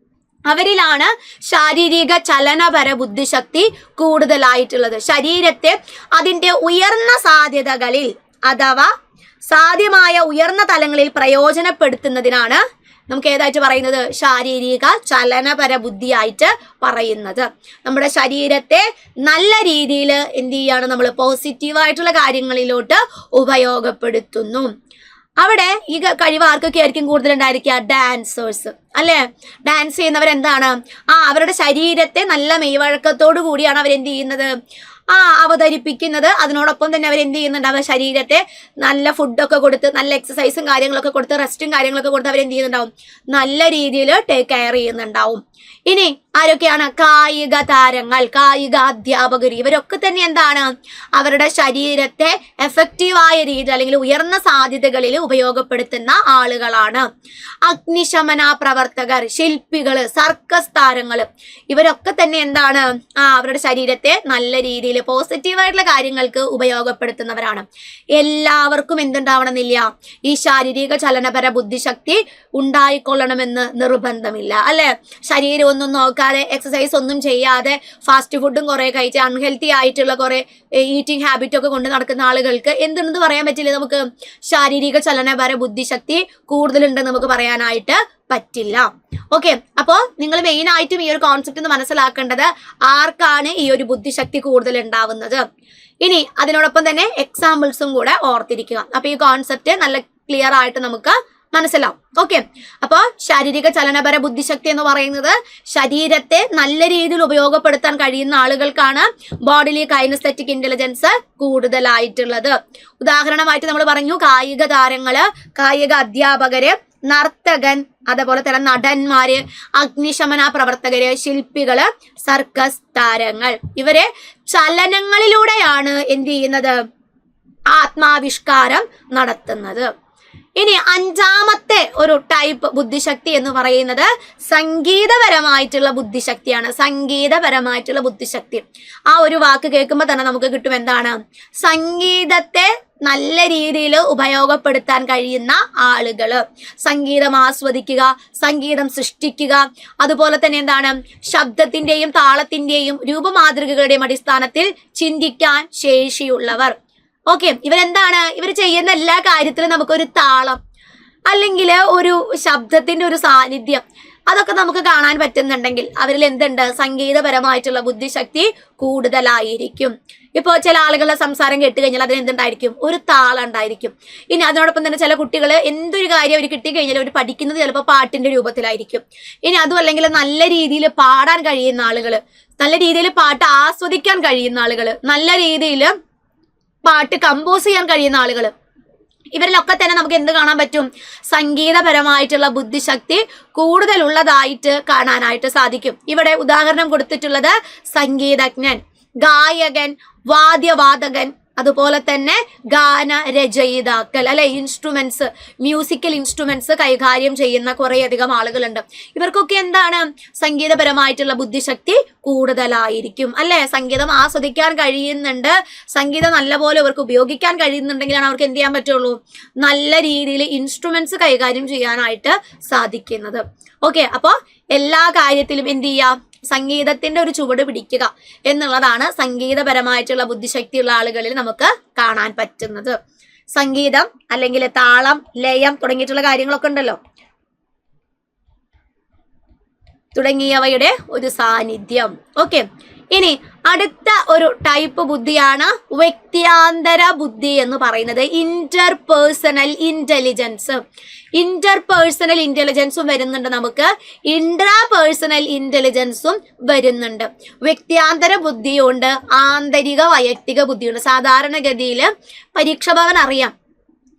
അവരിലാണ് ശാരീരിക ചലനപര ബുദ്ധിശക്തി കൂടുതലായിട്ടുള്ളത്. ശരീരത്തെ അതിൻ്റെ ഉയർന്ന സാധ്യതകളിൽ അഥവാ സാധ്യമായ ഉയർന്ന തലങ്ങളിൽ പ്രയോജനപ്പെടുത്തുന്നതിനാണ് നമുക്ക് ഏതായിട്ട് പറയുന്നത് ശാരീരിക ചലനപര ബുദ്ധിയായിട്ട് പറയുന്നത്. നമ്മുടെ ശരീരത്തെ നല്ല രീതിയിൽ എന്ത് ചെയ്യാണ് നമ്മൾ പോസിറ്റീവായിട്ടുള്ള കാര്യങ്ങളിലോട്ട് ഉപയോഗപ്പെടുത്തുന്നു. അവിടെ ഈ കഴിവ് ആർക്കൊക്കെ ആയിരിക്കും കൂടുതലുണ്ടായിരിക്കുക? ഡാൻസേഴ്സ് അല്ലേ? ഡാൻസ് ചെയ്യുന്നവരെന്താണ് അവരുടെ ശരീരത്തെ നല്ല മെയ്വഴക്കത്തോടു കൂടിയാണ് അവരെന്ത് ചെയ്യുന്നത് അവതരിപ്പിക്കുന്നത്. അതിനോടൊപ്പം തന്നെ അവരെന്ത് ചെയ്യുന്നുണ്ട്? അവർ ശരീരത്തെ നല്ല ഫുഡൊക്കെ കൊടുത്ത് നല്ല എക്സസൈസും കാര്യങ്ങളൊക്കെ കൊടുത്ത് റെസ്റ്റും കാര്യങ്ങളൊക്കെ കൊടുത്ത് അവരെന്ത് ചെയ്യുന്നുണ്ടാവും? നല്ല രീതിയിൽ ടേക്ക് കെയർ ചെയ്യുന്നുണ്ടാവും. ഇനി ആരൊക്കെയാണ്? കായിക താരങ്ങൾ, കായിക അധ്യാപകർ, ഇവരൊക്കെ തന്നെ എന്താണ് അവരുടെ ശരീരത്തെ എഫക്റ്റീവായ രീതിയിൽ അല്ലെങ്കിൽ ഉയർന്ന സാധ്യതകളിൽ ഉപയോഗപ്പെടുത്തുന്ന ആളുകളാണ്. അഗ്നിശമന പ്രവർത്തകർ, ശില്പികള്, സർക്കസ് താരങ്ങൾ, ഇവരൊക്കെ തന്നെ എന്താണ് അവരുടെ ശരീരത്തെ നല്ല രീതിയിൽ പോസിറ്റീവായിട്ടുള്ള കാര്യങ്ങൾക്ക് ഉപയോഗപ്പെടുത്തുന്നവരാണ്. എല്ലാവർക്കും എന്തുണ്ടാവണമെന്നില്ല, ഈ ശാരീരിക ചലനപര ബുദ്ധിശക്തി ഉണ്ടായിക്കൊള്ളണമെന്ന് നിർബന്ധമില്ല അല്ലെ? ശരീരം ഒന്നും നോക്കാതെ എക്സസൈസ് ഒന്നും ചെയ്യാതെ ഫാസ്റ്റ് ഫുഡും കുറെ കഴിച്ച് അൺഹെൽത്തി ആയിട്ടുള്ള കുറെ ഈറ്റിംഗ് ഹാബിറ്റ് ഒക്കെ കൊണ്ട് നടക്കുന്ന ആളുകൾക്ക് എന്തുണ്ടെന്ന് പറയാൻ പറ്റില്ല. നമുക്ക് ശാരീരിക ചലനപര ബുദ്ധിശക്തി കൂടുതലുണ്ടെന്ന് നമുക്ക് പറയാനായിട്ട് പറ്റില്ല. ഓക്കെ, അപ്പോൾ നിങ്ങൾ മെയിൻ ആയിട്ടും ഈ ഒരു കോൺസെപ്റ്റ് ഒന്ന് മനസ്സിലാക്കേണ്ടത് ആർക്കാണ് ഈ ഒരു ബുദ്ധിശക്തി കൂടുതൽ ഉണ്ടാവുന്നത്. ഇനി അതിനോടൊപ്പം തന്നെ എക്സാമ്പിൾസും കൂടെ ഓർത്തിരിക്കുക. അപ്പൊ ഈ കോൺസെപ്റ്റ് നല്ല ക്ലിയർ ആയിട്ട് നമുക്ക് മനസ്സിലാവും. ഓക്കെ, അപ്പോൾ ശാരീരിക ചലനപര ബുദ്ധിശക്തി എന്ന് പറയുന്നത് ശരീരത്തെ നല്ല രീതിയിൽ ഉപയോഗപ്പെടുത്താൻ കഴിയുന്ന ആളുകൾക്കാണ് ബോഡിലി കൈനസ്തെറ്റിക് ഇന്റലിജൻസ് കൂടുതലായിട്ടുള്ളത്. ഉദാഹരണമായിട്ട് നമ്മൾ പറഞ്ഞു കായിക താരങ്ങള്, കായിക അധ്യാപകര്, നർത്തകൻ, അതേപോലെ തന്നെ നടന്മാര്, അഗ്നിശമന പ്രവർത്തകര്, ശില്പികള്, സർക്കസ് താരങ്ങൾ. ഇവരെ ചലനങ്ങളിലൂടെയാണ് എന്ത് ചെയ്യുന്നത്? ആത്മാവിഷ്കാരം നടത്തുന്നത്. ഇനി അഞ്ചാമത്തെ ഒരു ടൈപ്പ് ബുദ്ധിശക്തി എന്ന് പറയുന്നത് സംഗീതപരമായിട്ടുള്ള ബുദ്ധിശക്തിയാണ്. സംഗീതപരമായിട്ടുള്ള ബുദ്ധിശക്തി, ആ ഒരു വാക്ക് കേൾക്കുമ്പോൾ തന്നെ നമുക്ക് കിട്ടും എന്താണ്? സംഗീതത്തെ നല്ല രീതിയിൽ ഉപയോഗപ്പെടുത്താൻ കഴിയുന്ന ആളുകള്, സംഗീതം ആസ്വദിക്കുക, സംഗീതം സൃഷ്ടിക്കുക, അതുപോലെ തന്നെ എന്താണ് ശബ്ദത്തിന്റെയും താളത്തിന്റെയും രൂപമാതൃകകളുടെയും അടിസ്ഥാനത്തിൽ ചിന്തിക്കാൻ ശേഷിയുള്ളവർ. ഓക്കെ, ഇവരെന്താണ്? ഇവർ ചെയ്യുന്ന എല്ലാ കാര്യത്തിലും നമുക്കൊരു താളം അല്ലെങ്കിൽ ഒരു ശബ്ദത്തിന്റെ ഒരു സാന്നിധ്യം അതൊക്കെ നമുക്ക് കാണാൻ പറ്റുന്നുണ്ടെങ്കിൽ അവരിൽ എന്തുണ്ട്? സംഗീതപരമായിട്ടുള്ള ബുദ്ധിശക്തി കൂടുതലായിരിക്കും. ഇപ്പോൾ ചില ആളുകളുടെ സംസാരം കേട്ട് കഴിഞ്ഞാൽ അതിന് എന്തുണ്ടായിരിക്കും? ഒരു താളം ഉണ്ടായിരിക്കും. ഇനി അതിനോടൊപ്പം തന്നെ ചില കുട്ടികൾ എന്തൊരു കാര്യം അവർ കിട്ടിക്കഴിഞ്ഞാൽ അവർ പഠിക്കുന്നത് ചിലപ്പോൾ പാട്ടിന്റെ രൂപത്തിലായിരിക്കും. ഇനി അതും അല്ലെങ്കിൽ നല്ല രീതിയിൽ പാടാൻ കഴിയുന്ന ആളുകൾ, നല്ല രീതിയിൽ പാട്ട് ആസ്വദിക്കാൻ കഴിയുന്ന ആളുകൾ, നല്ല രീതിയിൽ പാട്ട് കമ്പോസ് ചെയ്യാൻ കഴിയുന്ന ആളുകൾ, ഇവരിലൊക്കെ തന്നെ നമുക്ക് എന്ത് കാണാൻ പറ്റും? സംഗീതപരമായിട്ടുള്ള ബുദ്ധിശക്തി കൂടുതലുള്ളതായിട്ട് കാണാനായിട്ട് സാധിക്കും. ഇവിടെ ഉദാഹരണം കൊടുത്തിട്ടുള്ളത് സംഗീതജ്ഞൻ, ഗായകൻ, വാദ്യവാദകൻ, അതുപോലെ തന്നെ ഗാനരചയിതാക്കൾ അല്ലെ, ഇൻസ്ട്രുമെന്റ്സ്, മ്യൂസിക്കൽ ഇൻസ്ട്രുമെന്റ്സ് കൈകാര്യം ചെയ്യുന്ന കുറേയധികം ആളുകളുണ്ട്. ഇവർക്കൊക്കെ എന്താണ്? സംഗീതപരമായിട്ടുള്ള ബുദ്ധിശക്തി കൂടുതലായിരിക്കും അല്ലെ? സംഗീതം ആസ്വദിക്കാൻ കഴിയുന്നുണ്ട്, സംഗീതം നല്ലപോലെ അവർക്ക് ഉപയോഗിക്കാൻ കഴിയുന്നുണ്ടെങ്കിലാണ് അവർക്ക് എന്ത് ചെയ്യാൻ പറ്റുള്ളൂ? നല്ല രീതിയിൽ ഇൻസ്ട്രുമെന്റ്സ് കൈകാര്യം ചെയ്യാനായിട്ട് സാധിക്കുന്നത്. ഓക്കെ, അപ്പോൾ എല്ലാ കാര്യത്തിലും എന്ത് ചെയ്യാം? സംഗീതത്തിന്റെ ഒരു ചുവട് പിടിക്കുക എന്നുള്ളതാണ് സംഗീതപരമായിട്ടുള്ള ബുദ്ധിശക്തിയുള്ള ആളുകളിൽ നമുക്ക് കാണാൻ പറ്റുന്നത്. സംഗീതം അല്ലെങ്കിൽ താളം, ലയം തുടങ്ങിയിട്ടുള്ള കാര്യങ്ങളൊക്കെ ഉണ്ടല്ലോ, തുടങ്ങിയവയുടെ ഒരു സാന്നിധ്യം. ഓക്കെ, ഇനി അടുത്ത ഒരു ടൈപ്പ് ബുദ്ധിയാണ് വ്യക്തിയാന്തര ബുദ്ധി എന്ന് പറയുന്നത്. Interpersonal intelligence. ഇന്റർപേഴ്സണൽ ഇന്റലിജൻസും വരുന്നുണ്ട്, നമുക്ക് ഇൻട്രാപേഴ്സണൽ ഇന്റലിജൻസും വരുന്നുണ്ട്. വ്യക്തിയാന്തര ബുദ്ധിയുണ്ട്, ആന്തരിക വൈയക്തിക ബുദ്ധിയുണ്ട്. സാധാരണഗതിയിൽ പരീക്ഷ ഭവൻ അറിയാം,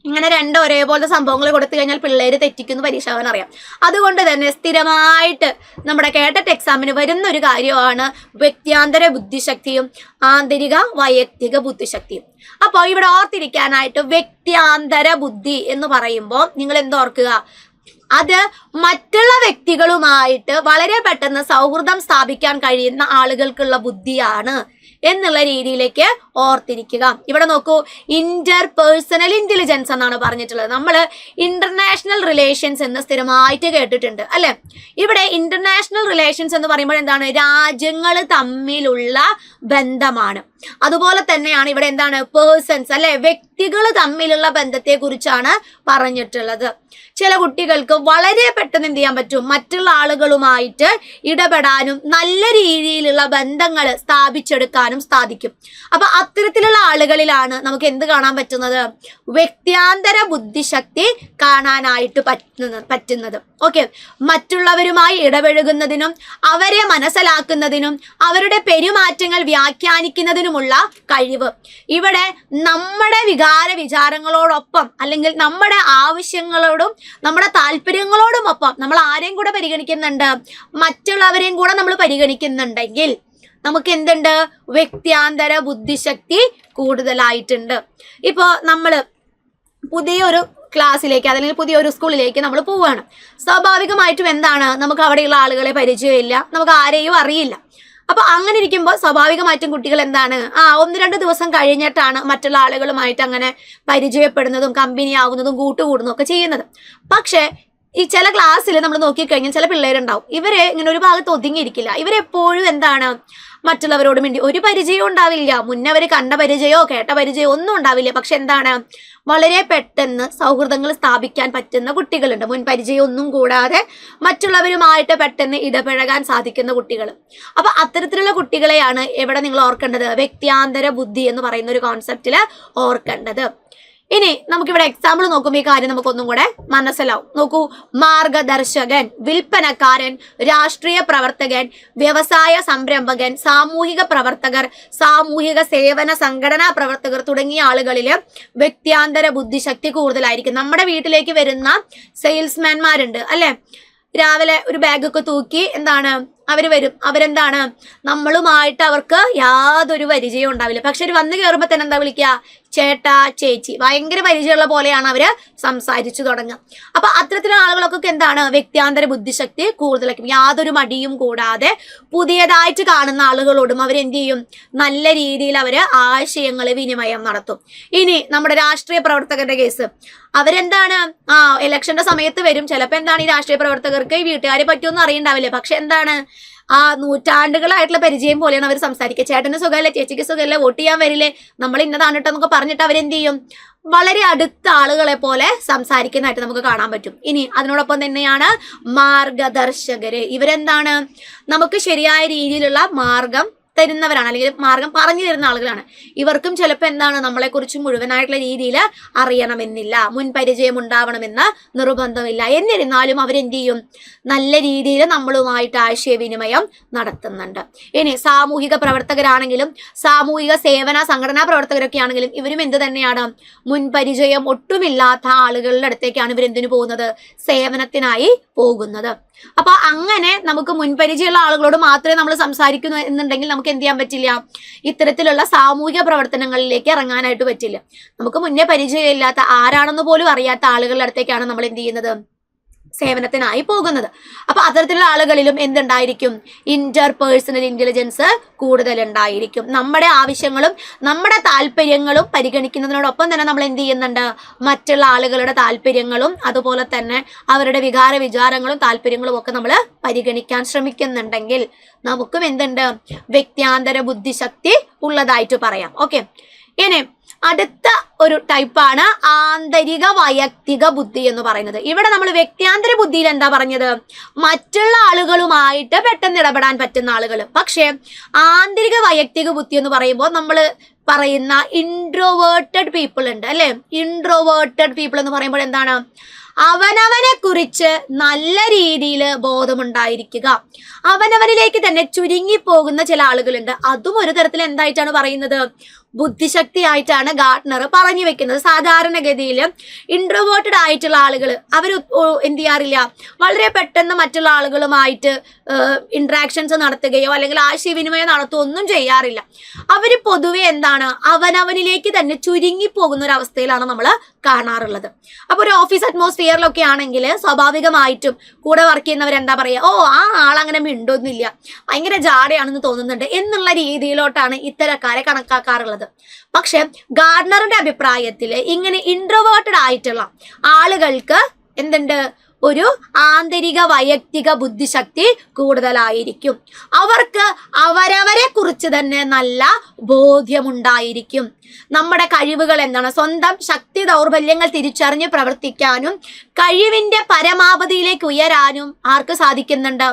ഇങ്ങനെ രണ്ടും ഒരേപോലത്തെ സംഭവങ്ങൾ കൊടുത്തു കഴിഞ്ഞാൽ പിള്ളേര് തെറ്റിക്കുന്നു പരീക്ഷ ഭവൻ അറിയാം. അതുകൊണ്ട് തന്നെ സ്ഥിരമായിട്ട് നമ്മുടെ കേട്ടറ്റ് എക്സാമിന് വരുന്ന ഒരു കാര്യമാണ് വ്യക്തിയാന്തര ബുദ്ധിശക്തിയും ആന്തരിക വൈയക്തിക ബുദ്ധിശക്തിയും. അപ്പോൾ ഇവിടെ ഓർത്തിരിക്കാനായിട്ട് വ്യക്തിയാന്തര ബുദ്ധി എന്ന് പറയുമ്പോൾ നിങ്ങൾ എന്തോർക്കുക? അത് മറ്റുള്ള വ്യക്തികളുമായിട്ട് വളരെ പെട്ടെന്ന് സൗഹൃദം സ്ഥാപിക്കാൻ കഴിയുന്ന ആളുകൾക്കുള്ള ബുദ്ധിയാണ് എന്നുള്ള രീതിയിലേക്ക് ഓർത്തിരിക്കുക. ഇവിടെ നോക്കൂ, ഇന്റർപേഴ്സണൽ ഇന്റലിജൻസ് എന്നാണ് പറഞ്ഞിട്ടുള്ളത്. നമ്മൾ ഇന്റർനാഷണൽ റിലേഷൻസ് എന്ന് സ്ഥിരമായിട്ട് കേട്ടിട്ടുണ്ട് അല്ലെ. ഇവിടെ ഇന്റർനാഷണൽ റിലേഷൻസ് എന്ന് പറയുമ്പോൾ എന്താണ്? രാജ്യങ്ങൾ തമ്മിലുള്ള ബന്ധമാണ്. അതുപോലെ തന്നെയാണ് ഇവിടെ എന്താണ്? പേഴ്സൺസ് അല്ലെ, വ്യക്തികൾ തമ്മിലുള്ള ബന്ധത്തെ കുറിച്ചാണ് പറഞ്ഞിട്ടുള്ളത്. ചില കുട്ടികൾക്ക് വളരെ പെട്ടെന്ന് എന്ത് ചെയ്യാൻ പറ്റും? മറ്റുള്ള ആളുകളുമായിട്ട് ഇടപെടാനും നല്ല രീതിയിലുള്ള ബന്ധങ്ങൾ സ്ഥാപിച്ചെടുക്കാനും സാധിക്കും. അപ്പൊ അത്തരത്തിലുള്ള ആളുകളിലാണ് നമുക്ക് എന്ത് കാണാൻ പറ്റുന്നത്? വ്യക്തിയാന്തര ബുദ്ധിശക്തി കാണാനായിട്ട് പറ്റുന്നത്. ഓക്കെ, മറ്റുള്ളവരുമായി ഇടപഴകുന്നതിനും അവരെ മനസ്സിലാക്കുന്നതിനും അവരുടെ പെരുമാറ്റങ്ങൾ വ്യാഖ്യാനിക്കുന്നതിനുമുള്ള കഴിവ്. ഇവിടെ നമ്മുടെ വിചാരങ്ങളോടൊപ്പം അല്ലെങ്കിൽ നമ്മുടെ ആവശ്യങ്ങളോടും നമ്മുടെ താല്പര്യങ്ങളോടും ഒപ്പം നമ്മൾ ആരെയും കൂടെ പരിഗണിക്കുന്നുണ്ട്? മറ്റുള്ളവരെയും കൂടെ നമ്മൾ പരിഗണിക്കുന്നുണ്ടെങ്കിൽ നമുക്ക് എന്തുണ്ട്? വ്യക്തിയാന്തര ബുദ്ധിശക്തി കൂടുതലായിട്ടുണ്ട്. ഇപ്പോ നമ്മള് പുതിയൊരു ക്ലാസ്സിലേക്ക് അല്ലെങ്കിൽ പുതിയൊരു സ്കൂളിലേക്ക് നമ്മൾ പോവുകയാണ്. സ്വാഭാവികമായിട്ടും എന്താണ്? നമുക്ക് അവിടെയുള്ള ആളുകളെ പരിചയമില്ല, നമുക്ക് ആരെയും അറിയില്ല. അപ്പൊ അങ്ങനെ ഇരിക്കുമ്പോൾ സ്വാഭാവികമായിട്ടും കുട്ടികൾ എന്താണ്? 1-2 ദിവസം കഴിഞ്ഞിട്ടാണ് മറ്റുള്ള ആളുകളുമായിട്ട് അങ്ങനെ പരിചയപ്പെടുന്നതും കമ്പനി ആവുന്നതും കൂട്ടുകൂടുന്നതും ഒക്കെ ചെയ്യുന്നത്. പക്ഷെ ഈ ചില ക്ലാസ്സിൽ നമ്മൾ നോക്കിക്കഴിഞ്ഞാൽ ചില പിള്ളേരുണ്ടാവും, ഇവരെ ഇങ്ങനെ ഒരു ഭാഗത്ത് ഒതുങ്ങിയിരിക്കില്ല. ഇവരെപ്പോഴും എന്താണ്? മറ്റുള്ളവരോട് മിണ്ടി ഒരു പരിചയവും ഉണ്ടാവില്ല, മുന്നവര് കണ്ട പരിചയമോ കേട്ട പരിചയമോ ഒന്നും ഉണ്ടാവില്ല. പക്ഷെ എന്താണ്? വളരെ പെട്ടെന്ന് സൗഹൃദങ്ങൾ സ്ഥാപിക്കാൻ പറ്റുന്ന കുട്ടികളുണ്ട്. മുൻ പരിചയം ഒന്നും കൂടാതെ മറ്റുള്ളവരുമായിട്ട് പെട്ടെന്ന് ഇടപഴകാൻ സാധിക്കുന്ന കുട്ടികൾ. അപ്പൊ അത്തരത്തിലുള്ള കുട്ടികളെയാണ് എവിടെ നിങ്ങൾ ഓർക്കേണ്ടത്? വ്യക്തിയാന്തര ബുദ്ധി എന്ന് പറയുന്ന ഒരു കോൺസെപ്റ്റില് ഓർക്കേണ്ടത്. ഇനി നമുക്കിവിടെ എക്സാമ്പിൾ നോക്കുമ്പോൾ ഈ കാര്യം നമുക്കൊന്നും കൂടെ മനസ്സിലാവും. നോക്കൂ, മാർഗദർശകൻ, വിൽപ്പനക്കാരൻ, രാഷ്ട്രീയ പ്രവർത്തകൻ, വ്യവസായ സംരംഭകൻ, സാമൂഹിക പ്രവർത്തകർ, സാമൂഹിക സേവന സംഘടനാ പ്രവർത്തകർ തുടങ്ങിയ ആളുകളിൽ വ്യക്തിയാന്തര ബുദ്ധിശക്തി കൂടുതലായിരിക്കും. നമ്മുടെ വീട്ടിലേക്ക് വരുന്ന സെയിൽസ്മാൻമാരുണ്ട് അല്ലെ, രാവിലെ ഒരു ബാഗൊക്കെ തൂക്കി എന്താണ് അവര് വരും. അവരെന്താണ്? നമ്മളുമായിട്ട് അവർക്ക് യാതൊരു പരിചയവും ഉണ്ടാവില്ല. പക്ഷെ അവർ വന്നു കയറുമ്പോൾ തന്നെ എന്താ വിളിക്കുക? ചേട്ടാ, ചേച്ചി. ഭയങ്കര പരിചയമുള്ള പോലെയാണ് അവര് സംസാരിച്ചു തുടങ്ങുക. അപ്പൊ അത്തരത്തിലുള്ള ആളുകൾക്കൊക്കെ എന്താണ്? വ്യക്തിയാന്തര ബുദ്ധിശക്തി കൂടുതലായിരിക്കും. യാതൊരു മടിയും കൂടാതെ പുതിയതായിട്ട് കാണുന്ന ആളുകളോടും അവരെന്ത് ചെയ്യും? നല്ല രീതിയിൽ അവര് ആശയങ്ങൾ വിനിമയം നടത്തും. ഇനി നമ്മുടെ രാഷ്ട്രീയ പ്രവർത്തകരുടെ കേസ്, അവരെന്താണ്? ഇലക്ഷന്റെ സമയത്ത് വരും. ചിലപ്പോ എന്താണ്? ഈ രാഷ്ട്രീയ പ്രവർത്തകർക്ക് ഈ വീട്ടുകാരെ പറ്റിയൊന്നും അറിയണ്ടാവില്ല. പക്ഷെ എന്താണ്? നൂറ്റാണ്ടുകളായിട്ടുള്ള പരിചയം പോലെയാണ് അവർ സംസാരിക്കുക. ചേട്ടന് സുഖമല്ലേ, ചേച്ചിക്ക് സുഖമല്ലേ, വോട്ട് ചെയ്യാൻ വരില്ലേ, നമ്മൾ ഇന്നതാണ് കേട്ടോ എന്നൊക്കെ പറഞ്ഞിട്ട് അവരെന്ത് ചെയ്യും? വളരെ അടുത്ത ആളുകളെ പോലെ സംസാരിക്കുന്നതായിട്ട് നമുക്ക് കാണാൻ പറ്റും. ഇനി അതിനോടൊപ്പം തന്നെയാണ് മാർഗദർശകര്. ഇവരെന്താണ്? നമുക്ക് ശരിയായ രീതിയിലുള്ള മാർഗം തരുന്നവരാണ്, അല്ലെങ്കിൽ മാർഗം പറഞ്ഞു തരുന്ന ആളുകളാണ്. ഇവർക്കും ചിലപ്പോൾ എന്താണ്? നമ്മളെക്കുറിച്ച് മുഴുവനായിട്ടുള്ള രീതിയിൽ അറിയണമെന്നില്ല, മുൻപരിചയം ഉണ്ടാവണമെന്ന് നിർബന്ധമില്ല. എന്നിരുന്നാലും അവരെന്ത് ചെയ്യും? നല്ല രീതിയിൽ നമ്മളുമായിട്ട് ആശയവിനിമയം നടത്തുന്നുണ്ട്. ഇനി സാമൂഹിക പ്രവർത്തകരാണെങ്കിലും സാമൂഹിക സേവന സംഘടനാ പ്രവർത്തകരൊക്കെ ആണെങ്കിലും ഇവരും എന്ത് തന്നെയാണ്? മുൻപരിചയം ഒട്ടുമില്ലാത്ത ആളുകളുടെ അടുത്തേക്കാണ് ഇവരെന്തിനു പോകുന്നത്? സേവനത്തിനായി പോകുന്നത്. അപ്പൊ അങ്ങനെ നമുക്ക് മുൻപരിചയമുള്ള ആളുകളോട് മാത്രമേ നമ്മൾ സംസാരിക്കുന്നു എന്നുണ്ടെങ്കിൽ നമുക്ക് എന്ത് ചെയ്യാൻ പറ്റില്ല? ഇത്തരത്തിലുള്ള സാമൂഹിക പ്രവർത്തനങ്ങളിലേക്ക് ഇറങ്ങാനായിട്ട് പറ്റില്ല. നമുക്ക് മുന്നേ പരിചയമില്ലാത്ത, ആരാണെന്ന് പോലും അറിയാത്ത ആളുകളുടെ അടുത്തേക്കാണ് നമ്മൾ എന്ത് ചെയ്യുന്നത്? സേവനത്തിനായി പോകുന്നത്. അപ്പൊ അത്തരത്തിലുള്ള ആളുകളിലും എന്തുണ്ടായിരിക്കും? Interpersonal intelligence കൂടുതലുണ്ടായിരിക്കും. നമ്മുടെ ആവശ്യങ്ങളും നമ്മുടെ താല്പര്യങ്ങളും പരിഗണിക്കുന്നതിനോടൊപ്പം തന്നെ നമ്മൾ എന്ത് ചെയ്യുന്നുണ്ട്? മറ്റുള്ള ആളുകളുടെ താല്പര്യങ്ങളും അതുപോലെ തന്നെ അവരുടെ വിചാരങ്ങളും താല്പര്യങ്ങളും ഒക്കെ നമ്മൾ പരിഗണിക്കാൻ ശ്രമിക്കുന്നുണ്ടെങ്കിൽ നമുക്കും എന്തുണ്ട്? വ്യക്തിയാന്തര ബുദ്ധിശക്തി ഉള്ളതായിട്ട് പറയാം. ഓക്കെ, ഇനി അടുത്ത ഒരു ടൈപ്പാണ് ആന്തരിക വൈയക്തിക ബുദ്ധി എന്ന് പറയുന്നത്. ഇവിടെ നമ്മൾ വ്യക്തിയാന്തര ബുദ്ധിയിൽ എന്താ പറഞ്ഞത്? മറ്റുള്ള ആളുകളുമായിട്ട് പെട്ടെന്ന് ഇടപെടാൻ പറ്റുന്ന ആളുകൾ. പക്ഷെ ആന്തരിക വൈയക്തിക ബുദ്ധി എന്ന് പറയുമ്പോൾ നമ്മൾ പറയുന്ന ഇൻട്രോവേർട്ടഡ് പീപ്പിൾ ഉണ്ട് അല്ലെ. ഇൻട്രോവേർട്ടഡ് പീപ്പിൾ എന്ന് പറയുമ്പോൾ എന്താണ്? അവനവനെ കുറിച്ച് നല്ല രീതിയിൽ ബോധമുണ്ടായിരിക്കുക, അവനവനിലേക്ക് തന്നെ ചുരുങ്ങി പോകുന്ന ചില ആളുകളുണ്ട്. അതും ഒരു തരത്തിൽ എന്തായിട്ടാണ് പറയുന്നത്? ബുദ്ധിശക്തി ആയിട്ടാണ് ഗാർട്ട്നർ പറഞ്ഞു വെക്കുന്നത്. സാധാരണഗതിയിൽ ഇൻട്രോവേർട്ടഡ് ആയിട്ടുള്ള ആളുകൾ അവർ എന്ത് ചെയ്യാറില്ല, വളരെ പെട്ടെന്ന് മറ്റുള്ള ആളുകളുമായിട്ട് ഇന്ററാക്ഷൻസ് നടത്തുകയോ അല്ലെങ്കിൽ ആശയവിനിമയം നടത്തുകയോ ഒന്നും ചെയ്യാറില്ല. അവർ പൊതുവെ എന്താണ്, അവനവനിലേക്ക് തന്നെ ചുരുങ്ങി പോകുന്ന ഒരു അവസ്ഥയിലാണ് നമ്മൾ കാണാറുള്ളത്. അപ്പൊ ഒരു ഓഫീസ് അറ്റ്മോസ്ഫിയറിലൊക്കെ ആണെങ്കിൽ സ്വാഭാവികമായിട്ടും കൂടെ വർക്ക് ചെയ്യുന്നവർ എന്താ പറയുക, ഓ ആ ആളങ്ങനെ മിണ്ടൊന്നുമില്ല, ഭയങ്കര ജാടയാണെന്ന് തോന്നുന്നുണ്ട് എന്നുള്ള രീതിയിലോട്ടാണ് ഇത്തരക്കാരെ കണക്കാക്കാറുള്ളത്. പക്ഷെ ഗാർട്ട്നറുടെ അഭിപ്രായത്തിൽ ഇങ്ങനെ ഇൻട്രോവേർട്ടഡ് ആയിട്ടുള്ള ആളുകൾക്ക് എന്തുണ്ട്, ഒരു ആന്തരിക വൈയക്തിക ബുദ്ധിശക്തി കൂടുതലായിരിക്കും. അവർക്ക് അവരവരെ കുറിച്ച് തന്നെ നല്ല ബോധ്യമുണ്ടായിരിക്കും. നമ്മുടെ കഴിവുകൾ എന്താണ്, സ്വന്തം ശക്തി ദൗർബല്യങ്ങൾ തിരിച്ചറിഞ്ഞ് പ്രവർത്തിക്കാനും കഴിവിന്റെ പരമാവധിയിലേക്ക് ഉയരാനും ആർക്ക് സാധിക്കുന്നുണ്ട്,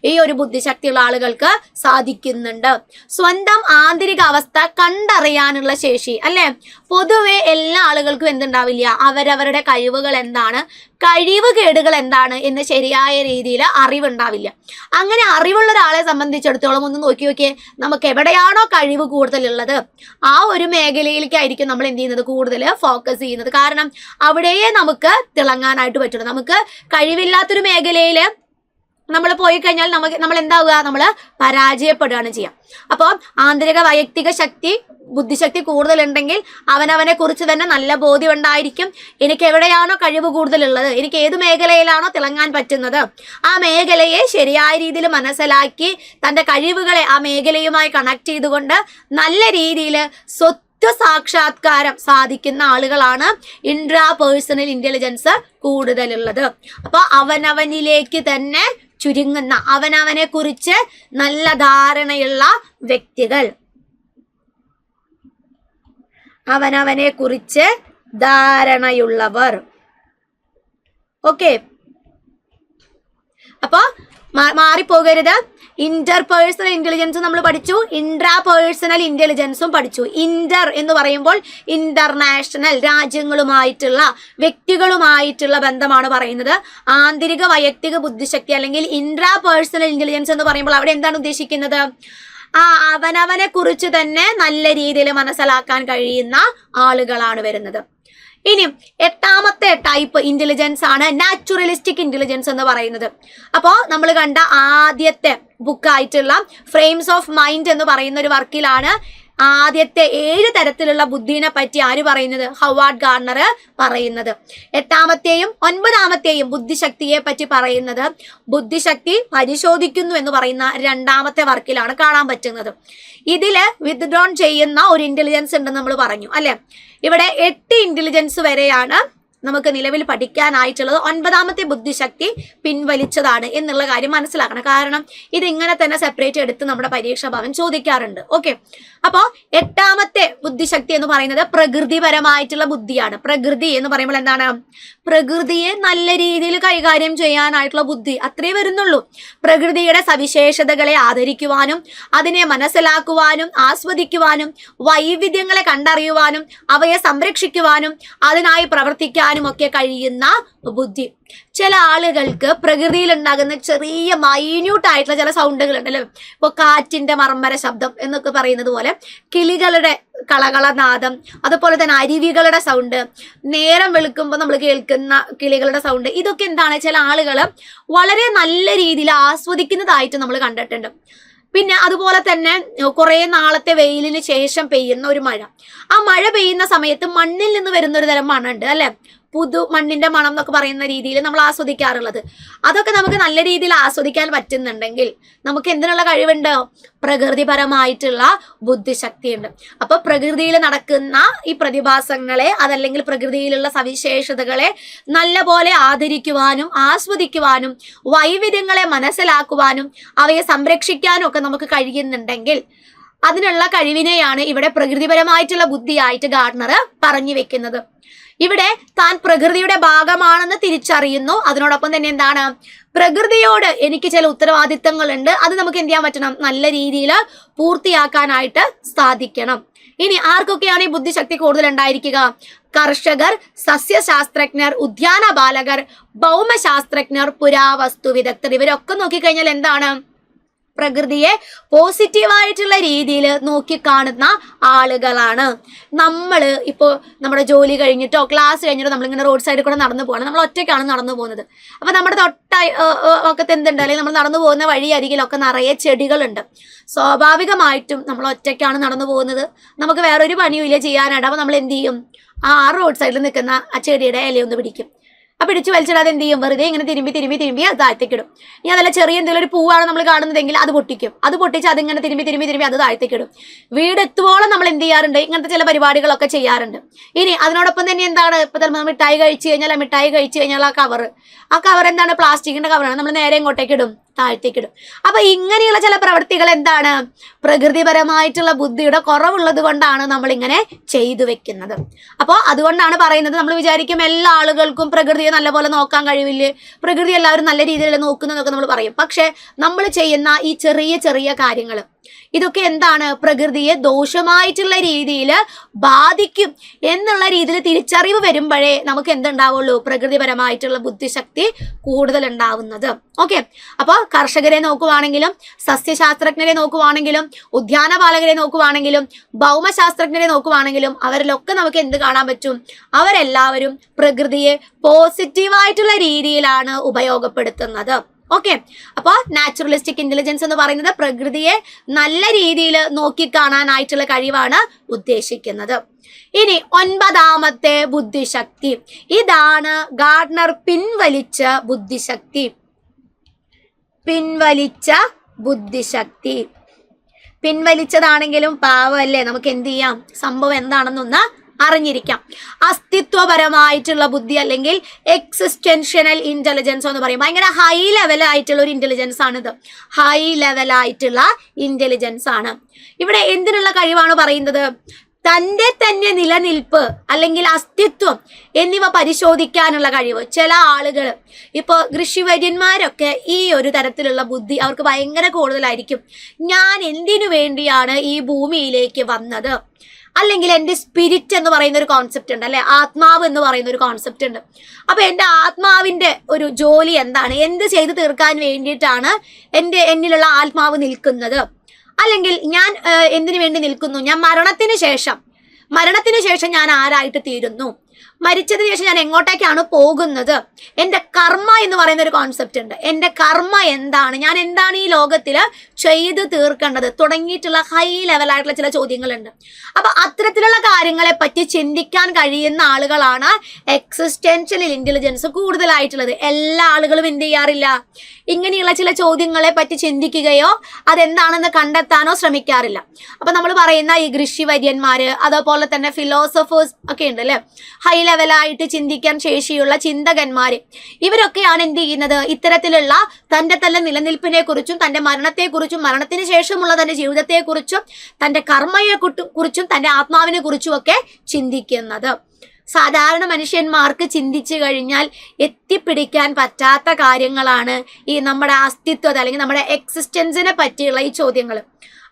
ഈ ഒരു ബുദ്ധിശക്തിയുള്ള ആളുകൾക്ക് സാധിക്കുന്നുണ്ട്. സ്വന്തം ആന്തരിക അവസ്ഥ കണ്ടറിയാനുള്ള ശേഷി അല്ലെ, പൊതുവെ എല്ലാ ആളുകൾക്കും എന്തുണ്ടാവില്ല, അവരവരുടെ കഴിവുകൾ എന്താണ്, കഴിവുകേടുകൾ എന്താണ് എന്ന് ശരിയായ രീതിയിൽ അറിവുണ്ടാവില്ല. അങ്ങനെ അറിവുള്ള ഒരാളെ സംബന്ധിച്ചിടത്തോളം ഒന്ന് നോക്കിയേ, നമുക്ക് എവിടെയാണോ കഴിവ് കൂടുതലുള്ളത് ആ ഒരു മേഖലയിലേക്കായിരിക്കും നമ്മൾ എന്ത് ചെയ്യുന്നത്, കൂടുതൽ ഫോക്കസ് ചെയ്യുന്നത്. കാരണം അവിടെയേ നമുക്ക് തിളങ്ങാനായിട്ട് പറ്റുള്ളൂ. നമുക്ക് കഴിവില്ലാത്തൊരു മേഖലയിൽ നമ്മൾ പോയി കഴിഞ്ഞാൽ നമ്മൾ എന്താവുക, നമ്മൾ പരാജയപ്പെടുകയാണ് ചെയ്യുക. അപ്പോൾ ആന്തരിക വൈയക്തിക ശക്തി ബുദ്ധിശക്തി കൂടുതലുണ്ടെങ്കിൽ അവനവനെ കുറിച്ച് തന്നെ നല്ല ബോധ്യം ഉണ്ടായിരിക്കും. എനിക്ക് എവിടെയാണോ കഴിവ് കൂടുതലുള്ളത്, എനിക്ക് ഏത് മേഖലയിലാണോ തിളങ്ങാൻ പറ്റുന്നത് ആ മേഖലയെ ശരിയായ രീതിയിൽ മനസ്സിലാക്കി തൻ്റെ കഴിവുകളെ ആ മേഖലയുമായി കണക്ട് ചെയ്തുകൊണ്ട് നല്ല രീതിയിൽ സാക്ഷാത്കാരം സാധിക്കുന്ന ആളുകളാണ് ഇൻട്രാ പേഴ്സണൽ ഇന്റലിജൻസ് കൂടുതലുള്ളത്. അപ്പോൾ അവനവനിലേക്ക് തന്നെ ചുരുങ്ങുന്ന, അവനവനെ കുറിച്ച് നല്ല ധാരണയുള്ള വ്യക്തികൾ, അവനവനെ കുറിച്ച് ധാരണയുള്ളവർ. ഓക്കെ, അപ്പൊ മാറിപ്പോകരുത്. ഇന്റർപേഴ്സണൽ ഇന്റലിജൻസ് നമ്മൾ പഠിച്ചു, ഇൻട്രാ പേഴ്സണൽ ഇന്റലിജൻസും പഠിച്ചു. ഇന്റർ എന്ന് പറയുമ്പോൾ ഇന്റർനാഷണൽ, രാജ്യങ്ങളുമായിട്ടുള്ള വ്യക്തികളുമായിട്ടുള്ള ബന്ധമാണ് പറയുന്നത്. ആന്തരിക വൈയക്തിക ബുദ്ധിശക്തി അല്ലെങ്കിൽ ഇൻട്രാ പേഴ്സണൽ ഇന്റലിജൻസ് എന്ന് പറയുമ്പോൾ അവിടെ എന്താണ് ഉദ്ദേശിക്കുന്നത്, അവനവനെ കുറിച്ച് തന്നെ നല്ല രീതിയിൽ മനസ്സിലാക്കാൻ കഴിയുന്ന ആളുകളാണ് വരുന്നത്. ഇനി 8ാമത്തെ ടൈപ്പ് ഇന്റലിജൻസ് ആണ് നാച്ചുറലിസ്റ്റിക് ഇന്റലിജൻസ് എന്ന് പറയുന്നത്. അപ്പോൾ നമ്മൾ കണ്ട ആദ്യത്തെ ബുക്കായിട്ടുള്ള ഫ്രെയിംസ് ഓഫ് മൈൻഡ് എന്ന് പറയുന്ന ഒരു വർക്കിലാണ് ആദ്യത്തെ 7 തരത്തിലുള്ള ബുദ്ധിനെ പറ്റി ആര് പറയുന്നത്, ഹവാർഡ് ഗാർട്ട്നർ പറയുന്നത്. 8ാമത്തെയും 9ാമത്തെയും ബുദ്ധിശക്തിയെ പറ്റി പറയുന്നത് ബുദ്ധിശക്തി പരിശോധിക്കുന്നു എന്ന് പറയുന്ന 2ാമത്തെ വർക്കിലാണ് കാണാൻ പറ്റുന്നത്. ഇതില് വിത്ഡ്രോൺ ചെയ്യുന്ന ഒരു ഇന്റലിജൻസ് ഉണ്ടെന്ന് നമ്മൾ പറഞ്ഞു അല്ലെ. ഇവിടെ 8 ഇന്റലിജൻസ് വരെയാണ് നമുക്ക് നിലവിൽ പഠിക്കാനായിട്ടുള്ളത്. 9ാമത്തെ ബുദ്ധിശക്തി പിൻവലിച്ചതാണ് എന്നുള്ള കാര്യം മനസ്സിലാക്കണം. കാരണം ഇത് ഇങ്ങനെ തന്നെ സെപ്പറേറ്റ് എടുത്ത് നമ്മുടെ പരീക്ഷാ ഭവൻ ചോദിക്കാറുണ്ട്. ഓക്കെ, അപ്പോൾ 8ാമത്തെ ബുദ്ധിശക്തി എന്ന് പറയുന്നത് പ്രകൃതിപരമായിട്ടുള്ള ബുദ്ധിയാണ്. പ്രകൃതി എന്ന് പറയുമ്പോൾ എന്താണ്, പ്രകൃതിയെ നല്ല രീതിയിൽ കൈകാര്യം ചെയ്യാനായിട്ടുള്ള ബുദ്ധി, അത്രേ വരുന്നുള്ളൂ. പ്രകൃതിയുടെ സവിശേഷതകളെ ആദരിക്കുവാനും അതിനെ മനസ്സിലാക്കുവാനും ആസ്വദിക്കുവാനും വൈവിധ്യങ്ങളെ കണ്ടറിയുവാനും അവയെ സംരക്ഷിക്കുവാനും അതിനായി പ്രവർത്തിക്കാനും ഒക്കെ കഴിയുന്ന ബുദ്ധി. ചില ആളുകൾക്ക് പ്രകൃതിയിൽ ഉണ്ടാകുന്ന ചെറിയ മൈന്യൂട്ട് ആയിട്ടുള്ള ചില സൗണ്ടുകൾ ഉണ്ടല്ലോ, ഇപ്പൊ കാറ്റിന്റെ മർമ്മര ശബ്ദം എന്നൊക്കെ പറയുന്നത് പോലെ, കിളികളുടെ കളകളനാദം, അതുപോലെ തന്നെ അരുവികളുടെ സൗണ്ട്, നേരം വെളുക്കുമ്പോൾ നമ്മൾ കേൾക്കുന്ന കിളികളുടെ സൗണ്ട്, ഇതൊക്കെ എന്താണ് ചില ആളുകൾ വളരെ നല്ല രീതിയിൽ ആസ്വദിക്കുന്നതായിട്ട് നമ്മൾ കണ്ടിട്ടുണ്ട്. പിന്നെ അതുപോലെ തന്നെ കുറെ നാളത്തെ വെയിലിന് ശേഷം പെയ്യുന്ന ഒരു മഴ, ആ മഴ പെയ്യുന്ന സമയത്ത് മണ്ണിൽ നിന്ന് വരുന്ന ഒരു തരം മണമുണ്ട് അല്ലെ, പുതു മണ്ണിന്റെ മണം എന്നൊക്കെ പറയുന്ന രീതിയിൽ നമ്മൾ ആസ്വദിക്കാറുള്ളത്. അതൊക്കെ നമുക്ക് നല്ല രീതിയിൽ ആസ്വദിക്കാൻ പറ്റുന്നുണ്ടെങ്കിൽ നമുക്ക് എന്തിനുള്ള കഴിവുണ്ട്, പ്രകൃതിപരമായിട്ടുള്ള ബുദ്ധിശക്തിയുണ്ട്. അപ്പൊ പ്രകൃതിയിൽ നടക്കുന്ന ഈ പ്രതിഭാസങ്ങളെ അതല്ലെങ്കിൽ പ്രകൃതിയിലുള്ള സവിശേഷതകളെ നല്ലപോലെ ആദരിക്കുവാനും ആസ്വദിക്കുവാനും വൈവിധ്യങ്ങളെ മനസ്സിലാക്കുവാനും അവയെ സംരക്ഷിക്കാനും ഒക്കെ നമുക്ക് കഴിയുന്നുണ്ടെങ്കിൽ അതിനുള്ള കഴിവിനെയാണ് ഇവിടെ പ്രകൃതിപരമായിട്ടുള്ള ബുദ്ധിയായിട്ട് ഗാർട്ട്നർ പറഞ്ഞു വെക്കുന്നത്. ഇവിടെ താൻ പ്രകൃതിയുടെ ഭാഗമാണെന്ന് തിരിച്ചറിയുന്നു. അതിനോടൊപ്പം തന്നെ എന്താണ്, പ്രകൃതിയോട് എനിക്ക് ചില ഉത്തരവാദിത്തങ്ങളുണ്ട്, അത് നമുക്ക് എന്ത് ചെയ്യാൻ പറ്റണം, നല്ല രീതിയിൽ പൂർത്തിയാക്കാനായിട്ട് സാധിക്കണം. ഇനി ആർക്കൊക്കെയാണ് ഈ ബുദ്ധിശക്തി കൂടുതൽ ഉണ്ടായിരിക്കുക, കർഷകർ, സസ്യശാസ്ത്രജ്ഞർ, ഉദ്യാനപാലകർ, ഭൗമശാസ്ത്രജ്ഞർ, പുരാവസ്തു വിദഗ്ധർ, ഇവരൊക്കെ നോക്കിക്കഴിഞ്ഞാൽ എന്താണ്, പ്രകൃതിയെ പോസിറ്റീവായിട്ടുള്ള രീതിയിൽ നോക്കിക്കാണുന്ന ആളുകളാണ്. നമ്മൾ ഇപ്പോൾ നമ്മുടെ ജോലി കഴിഞ്ഞിട്ടോ ക്ലാസ് കഴിഞ്ഞിട്ടോ നമ്മളിങ്ങനെ റോഡ് സൈഡിൽ കൂടെ നടന്നു പോകണം. നമ്മൾ ഒറ്റയ്ക്കാണ് നടന്നു പോകുന്നത്. അപ്പം നമ്മുടെ ഒക്കെ എന്തുണ്ട്, അല്ലെങ്കിൽ നമ്മൾ നടന്നു പോകുന്ന വഴി അരികിലൊക്കെ നിറയെ ചെടികളുണ്ട്. സ്വാഭാവികമായിട്ടും നമ്മൾ ഒറ്റയ്ക്കാണ് നടന്നു പോകുന്നത്, നമുക്ക് വേറൊരു പണിയും ഇല്ല ചെയ്യാനായിട്ട്. അപ്പോൾ നമ്മൾ എന്ത് ചെയ്യും, ആ റോഡ് സൈഡിൽ നിൽക്കുന്ന ആ ചെടിയുടെ ഇലയൊന്ന് പിടിക്കും. ആ പിടിച്ച് വലിച്ചിടാതെ എന്ത് ചെയ്യും, വെറുതെ ഇങ്ങനെ തിരുമ്പി അത് താഴ്ത്തേക്കിടും. ഇനി അതല്ല ചെറിയ എന്തെങ്കിലും ഒരു പൂവാണ് നമ്മൾ കാണുന്നതെങ്കിൽ അത് പൊട്ടിക്കും. അത് പൊട്ടിച്ച് അതിങ്ങനെ തിരുമ്പി അത് താഴ്ത്തേക്കിടും. വീടെത്തുവോളം നമ്മൾ എന്ത് ചെയ്യാറുണ്ട്, ഇങ്ങനത്തെ ചില പരിപാടികളൊക്കെ ചെയ്യാറുണ്ട്. ഇനി അതിനോടൊപ്പം തന്നെ എന്താണ്, ഇപ്പം നമ്മൾ മിഠായി കഴിച്ചു കഴിഞ്ഞാൽ ആ കവർ എന്താണ്, പ്ലാസ്റ്റിക്കിന്റെ കവറാണ്. നമ്മൾ നേരെ ഇങ്ങോട്ടേക്കിടും, താഴ്ത്തേക്കിടും. അപ്പൊ ഇങ്ങനെയുള്ള ചില പ്രവൃത്തികൾ എന്താണ്, പ്രകൃതിപരമായിട്ടുള്ള ബുദ്ധിയുടെ കുറവുള്ളത് കൊണ്ടാണ് നമ്മൾ ഇങ്ങനെ ചെയ്തു വെക്കുന്നത്. അപ്പോൾ അതുകൊണ്ടാണ് പറയുന്നത്, നമ്മൾ വിചാരിക്കും എല്ലാ ആളുകൾക്കും പ്രകൃതിയെ നല്ലപോലെ നോക്കാൻ കഴിവില്ലേ, പ്രകൃതി എല്ലാവരും നല്ല രീതിയിൽ നോക്കുന്നതൊക്കെ നമ്മൾ പറയും. പക്ഷെ നമ്മൾ ചെയ്യുന്ന ഈ ചെറിയ ചെറിയ കാര്യങ്ങൾ ഇതൊക്കെ എന്താണ്, പ്രകൃതിയെ ദോഷമായിട്ടുള്ള രീതിയിൽ ബാധിക്കും എന്നുള്ള രീതിയിൽ തിരിച്ചറിവ് വരുമ്പോഴേ നമുക്ക് എന്തുണ്ടാവുള്ളൂ, പ്രകൃതിപരമായിട്ടുള്ള ബുദ്ധിശക്തി കൂടുതൽ ഉണ്ടാവുന്നത്. ഓക്കെ, അപ്പോൾ കർഷകരെ നോക്കുവാണെങ്കിലും, സസ്യശാസ്ത്രജ്ഞരെ നോക്കുവാണെങ്കിലും, ഉദ്യാനപാലകരെ നോക്കുവാണെങ്കിലും, ഭൗമശാസ്ത്രജ്ഞരെ നോക്കുവാണെങ്കിലും, അവരിലൊക്കെ നമുക്ക് എന്ത് കാണാൻ പറ്റും, അവരെല്ലാവരും പ്രകൃതിയെ പോസിറ്റീവായിട്ടുള്ള രീതിയിലാണ് ഉപയോഗപ്പെടുത്തുന്നത്. ഓക്കെ, അപ്പോൾ നാച്ചുറലിസ്റ്റിക് ഇന്റലിജൻസ് എന്ന് പറയുന്നത് പ്രകൃതിയെ നല്ല രീതിയിൽ നോക്കിക്കാണാനായിട്ടുള്ള കഴിവാണ് ഉദ്ദേശിക്കുന്നത്. ഇനി 9ാമത്തെ ബുദ്ധിശക്തി, ഇതാണ് ഗാർഡ്നർ പിൻവലിച്ച ബുദ്ധിശക്തി. പിൻവലിച്ചതാണെങ്കിലും പാവല്ലേ, നമുക്ക് എന്ത് ചെയ്യാം, സംഭവം എന്താണെന്നൊന്ന് അറിഞ്ഞിരിക്കാം. അസ്തിത്വപരമായിട്ടുള്ള ബുദ്ധി അല്ലെങ്കിൽ എക്സിസ്റ്റൻഷ്യൽ ഇന്റലിജൻസ് എന്ന് പറയും. ഭയങ്കര ഹൈ ലെവലായിട്ടുള്ള ഒരു ഇന്റലിജൻസ് ആണിത്. ഹൈ ലെവലായിട്ടുള്ള ഇന്റലിജൻസ് ആണ്. ഇവിടെ എന്തിനുള്ള കഴിവാണ് പറയുന്നത്, തൻ്റെ തന്നെ നിലനിൽപ്പ് അല്ലെങ്കിൽ അസ്തിത്വം എന്നിവ പരിശോധിക്കാനുള്ള കഴിവ്. ചില ആളുകൾ ഇപ്പോൾ ഋഷിവര്യന്മാരൊക്കെ ഈ ഒരു തരത്തിലുള്ള ബുദ്ധി അവർക്ക് ഭയങ്കര കൂടുതലായിരിക്കും. ഞാൻ എന്തിനു വേണ്ടിയാണ് ഈ ഭൂമിയിലേക്ക് വന്നത്, അല്ലെങ്കിൽ എൻ്റെ സ്പിരിറ്റ് എന്ന് പറയുന്ന ഒരു കോൺസെപ്റ്റ് ഉണ്ട്, അല്ലെ, ആത്മാവ് എന്ന് പറയുന്ന ഒരു കോൺസെപ്റ്റ് ഉണ്ട്. അപ്പൊ എൻ്റെ ആത്മാവിന്റെ ഒരു ജോലി എന്താണ്, എന്ത് ചെയ്തു തീർക്കാൻ വേണ്ടിയിട്ടാണ് എന്നിലുള്ള ആത്മാവ് നിൽക്കുന്നത്, അല്ലെങ്കിൽ ഞാൻ എന്തിനു വേണ്ടി നിൽക്കുന്നു, ഞാൻ മരണത്തിന് ശേഷം ഞാൻ ആരായിട്ട് തീരുന്നു, മരിച്ചതിന് ശേഷം ഞാൻ എങ്ങോട്ടേക്കാണ് പോകുന്നത്, എൻ്റെ കർമ്മ എന്ന് പറയുന്ന ഒരു കോൺസെപ്റ്റ് ഉണ്ട്. എൻ്റെ കർമ്മ എന്താണ്, ഞാൻ എന്താണ് ഈ ലോകത്തിൽ ചെയ്ത് തീർക്കേണ്ടത് തുടങ്ങിയിട്ടുള്ള ഹൈ ലെവലായിട്ടുള്ള ചില ചോദ്യങ്ങളുണ്ട്. അപ്പൊ അത്തരത്തിലുള്ള കാര്യങ്ങളെ പറ്റി ചിന്തിക്കാൻ കഴിയുന്ന ആളുകളാണ് എക്സിസ്റ്റൻഷ്യൽ ഇന്റലിജൻസ് കൂടുതലായിട്ടുള്ളത്. എല്ലാ ആളുകളും എന്ത് ചെയ്യാറില്ല, ഇങ്ങനെയുള്ള ചില ചോദ്യങ്ങളെ പറ്റി ചിന്തിക്കുകയോ അതെന്താണെന്ന് കണ്ടെത്താനോ ശ്രമിക്കാറില്ല. അപ്പൊ നമ്മൾ പറയുന്ന ഈ ഋഷിവര്യന്മാര്, അതുപോലെ തന്നെ ഫിലോസഫേഴ്സ് ഒക്കെ ഉണ്ട് അല്ലെ, ഹൈ ലെവലായിട്ട് ചിന്തിക്കാൻ ശേഷിയുള്ള ചിന്തകന്മാര്, ഇവരൊക്കെയാണ് എന്ത് ചെയ്യുന്നത്, ഇത്തരത്തിലുള്ള തന്റെ തന്നെ നിലനിൽപ്പിനെ കുറിച്ചും തന്റെ മരണത്തെക്കുറിച്ചും മരണത്തിന് ശേഷമുള്ള തന്റെ ജീവിതത്തെക്കുറിച്ചും തന്റെ കർമ്മയെ കുറിച്ചും തന്റെ ആത്മാവിനെ കുറിച്ചും ഒക്കെ ചിന്തിക്കുന്നത്. സാധാരണ മനുഷ്യന്മാർക്ക് ചിന്തിച്ചു കഴിഞ്ഞാൽ എത്തിപ്പിടിക്കാൻ പറ്റാത്ത കാര്യങ്ങളാണ് ഈ നമ്മുടെ അസ്തിത്വത്തെ അല്ലെങ്കിൽ നമ്മുടെ എക്സിസ്റ്റൻസിനെ പറ്റിയുള്ള ഈ ചോദ്യങ്ങൾ.